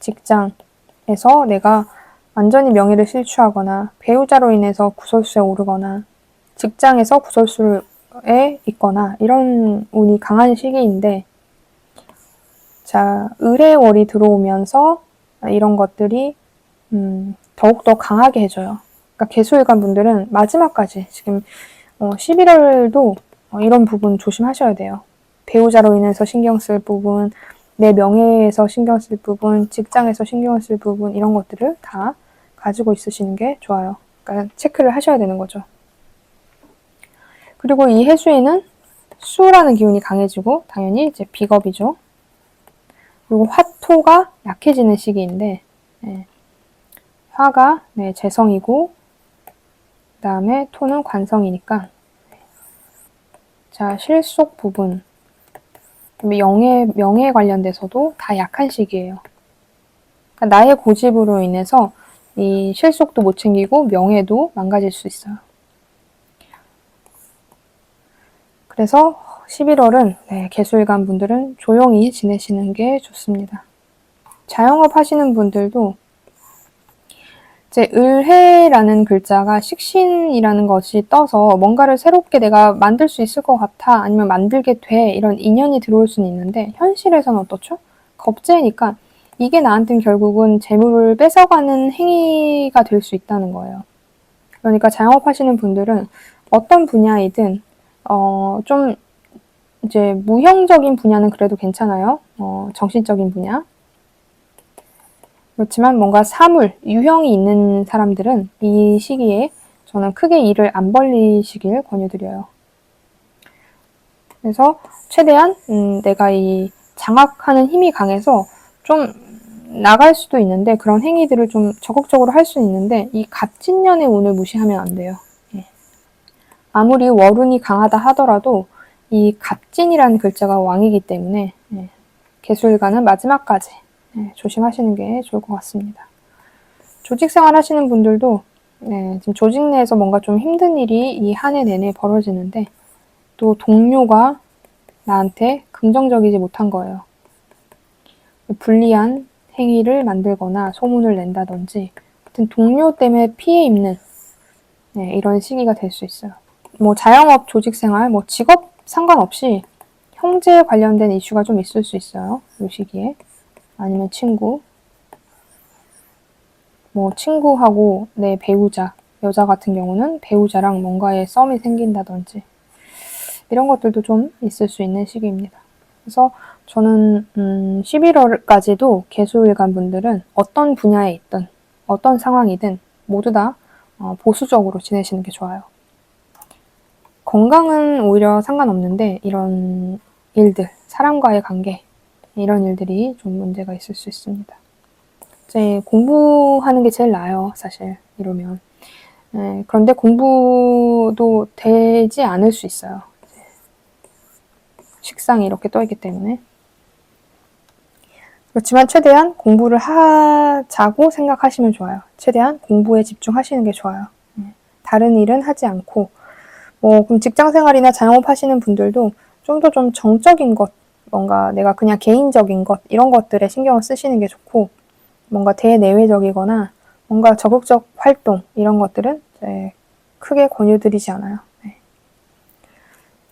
직장에서 내가 완전히 명예를 실추하거나 배우자로 인해서 구설수에 오르거나 직장에서 구설수에 있거나 이런 운이 강한 시기인데 자, 을해월이 들어오면서 이런 것들이 더욱더 강하게 해줘요. 그러니까 개수일간 분들은 마지막까지 지금 11월도 이런 부분 조심하셔야 돼요. 배우자로 인해서 신경 쓸 부분, 내 명예에서 신경 쓸 부분, 직장에서 신경 쓸 부분 이런 것들을 다 가지고 있으시는 게 좋아요. 그러니까 체크를 하셔야 되는 거죠. 그리고 이 해수에는 수라는 기운이 강해지고 당연히 이제 비겁이죠. 그리고 화토가 약해지는 시기인데 화가 재성이고 그 다음에 토는 관성이니까 자 실속 부분 명예에 관련돼서도 다 약한 시기예요. 그러니까 나의 고집으로 인해서 이 실속도 못 챙기고 명예도 망가질 수 있어요. 그래서 11월은 개수일간 분들은 조용히 지내시는 게 좋습니다. 자영업 하시는 분들도 이제 을해라는 글자가 식신이라는 것이 떠서 뭔가를 새롭게 내가 만들 수 있을 것 같아 아니면 만들게 돼 이런 인연이 들어올 수는 있는데 현실에서는 어떻죠? 겁재니까 이게 나한테는 결국은 재물을 뺏어가는 행위가 될 수 있다는 거예요. 그러니까 자영업 하시는 분들은 어떤 분야이든 좀 이제 무형적인 분야는 그래도 괜찮아요. 정신적인 분야. 그렇지만 뭔가 사물, 유형이 있는 사람들은 이 시기에 저는 크게 일을 안 벌리시길 권유드려요. 그래서 최대한 내가 이 장악하는 힘이 강해서 좀 나갈 수도 있는데 그런 행위들을 좀 적극적으로 할 수는 있는데 이 갑진년의 운을 무시하면 안 돼요. 아무리 월운이 강하다 하더라도 이 갑진이라는 글자가 왕이기 때문에 개수일간은 마지막까지 조심하시는 게 좋을 것 같습니다. 조직생활 하시는 분들도 지금 조직 내에서 뭔가 좀 힘든 일이 이 한 해 내내 벌어지는데 또 동료가 나한테 긍정적이지 못한 거예요. 불리한 행위를 만들거나 소문을 낸다든지 하여튼 동료 때문에 피해 입는 이런 시기가 될 수 있어요. 자영업, 조직생활, 직업 상관없이 형제 관련된 이슈가 좀 있을 수 있어요. 이 시기에. 아니면 친구. 뭐 친구하고 내 배우자, 여자 같은 경우는 배우자랑 뭔가의 썸이 생긴다든지 이런 것들도 좀 있을 수 있는 시기입니다. 그래서 저는 11월까지도 개수일간 분들은 어떤 분야에 있든 어떤 상황이든 모두 다 보수적으로 지내시는 게 좋아요. 건강은 오히려 상관없는데 이런 일들, 사람과의 관계 이런 일들이 좀 문제가 있을 수 있습니다. 이제 공부하는 게 제일 나아요, 사실 이러면. 그런데 공부도 되지 않을 수 있어요. 식상이 이렇게 떠있기 때문에. 그렇지만 최대한 공부를 하자고 생각하시면 좋아요. 최대한 공부에 집중하시는 게 좋아요. 다른 일은 하지 않고 그럼 직장생활이나 자영업 하시는 분들도 좀 더 좀 정적인 것, 뭔가 내가 그냥 개인적인 것 이런 것들에 신경을 쓰시는 게 좋고 뭔가 대내외적이거나 뭔가 적극적 활동 이런 것들은 크게 권유드리지 않아요.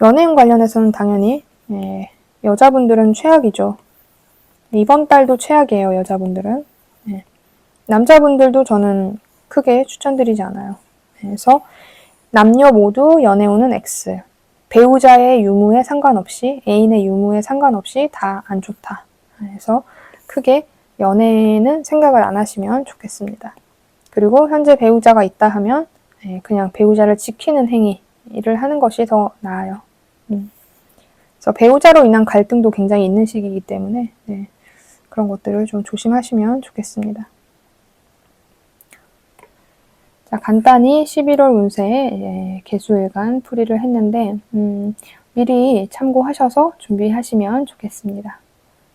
연예인 관련해서는 당연히 여자분들은 최악이죠. 이번 달도 최악이에요, 여자분들은. 남자분들도 저는 크게 추천드리지 않아요. 그래서 남녀 모두 연애운은 X. 배우자의 유무에 상관없이, 애인의 유무에 상관없이 다 안 좋다. 그래서 크게 연애는 생각을 안 하시면 좋겠습니다. 그리고 현재 배우자가 있다 하면 그냥 배우자를 지키는 행위를 하는 것이 더 나아요. 그래서 배우자로 인한 갈등도 굉장히 있는 시기이기 때문에 그런 것들을 좀 조심하시면 좋겠습니다. 자, 간단히 11월 운세 개수일간 풀이를 했는데 미리 참고하셔서 준비하시면 좋겠습니다.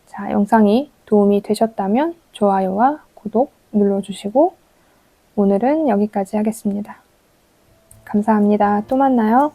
자, 영상이 도움이 되셨다면 좋아요와 구독 눌러주시고 오늘은 여기까지 하겠습니다. 감사합니다. 또 만나요.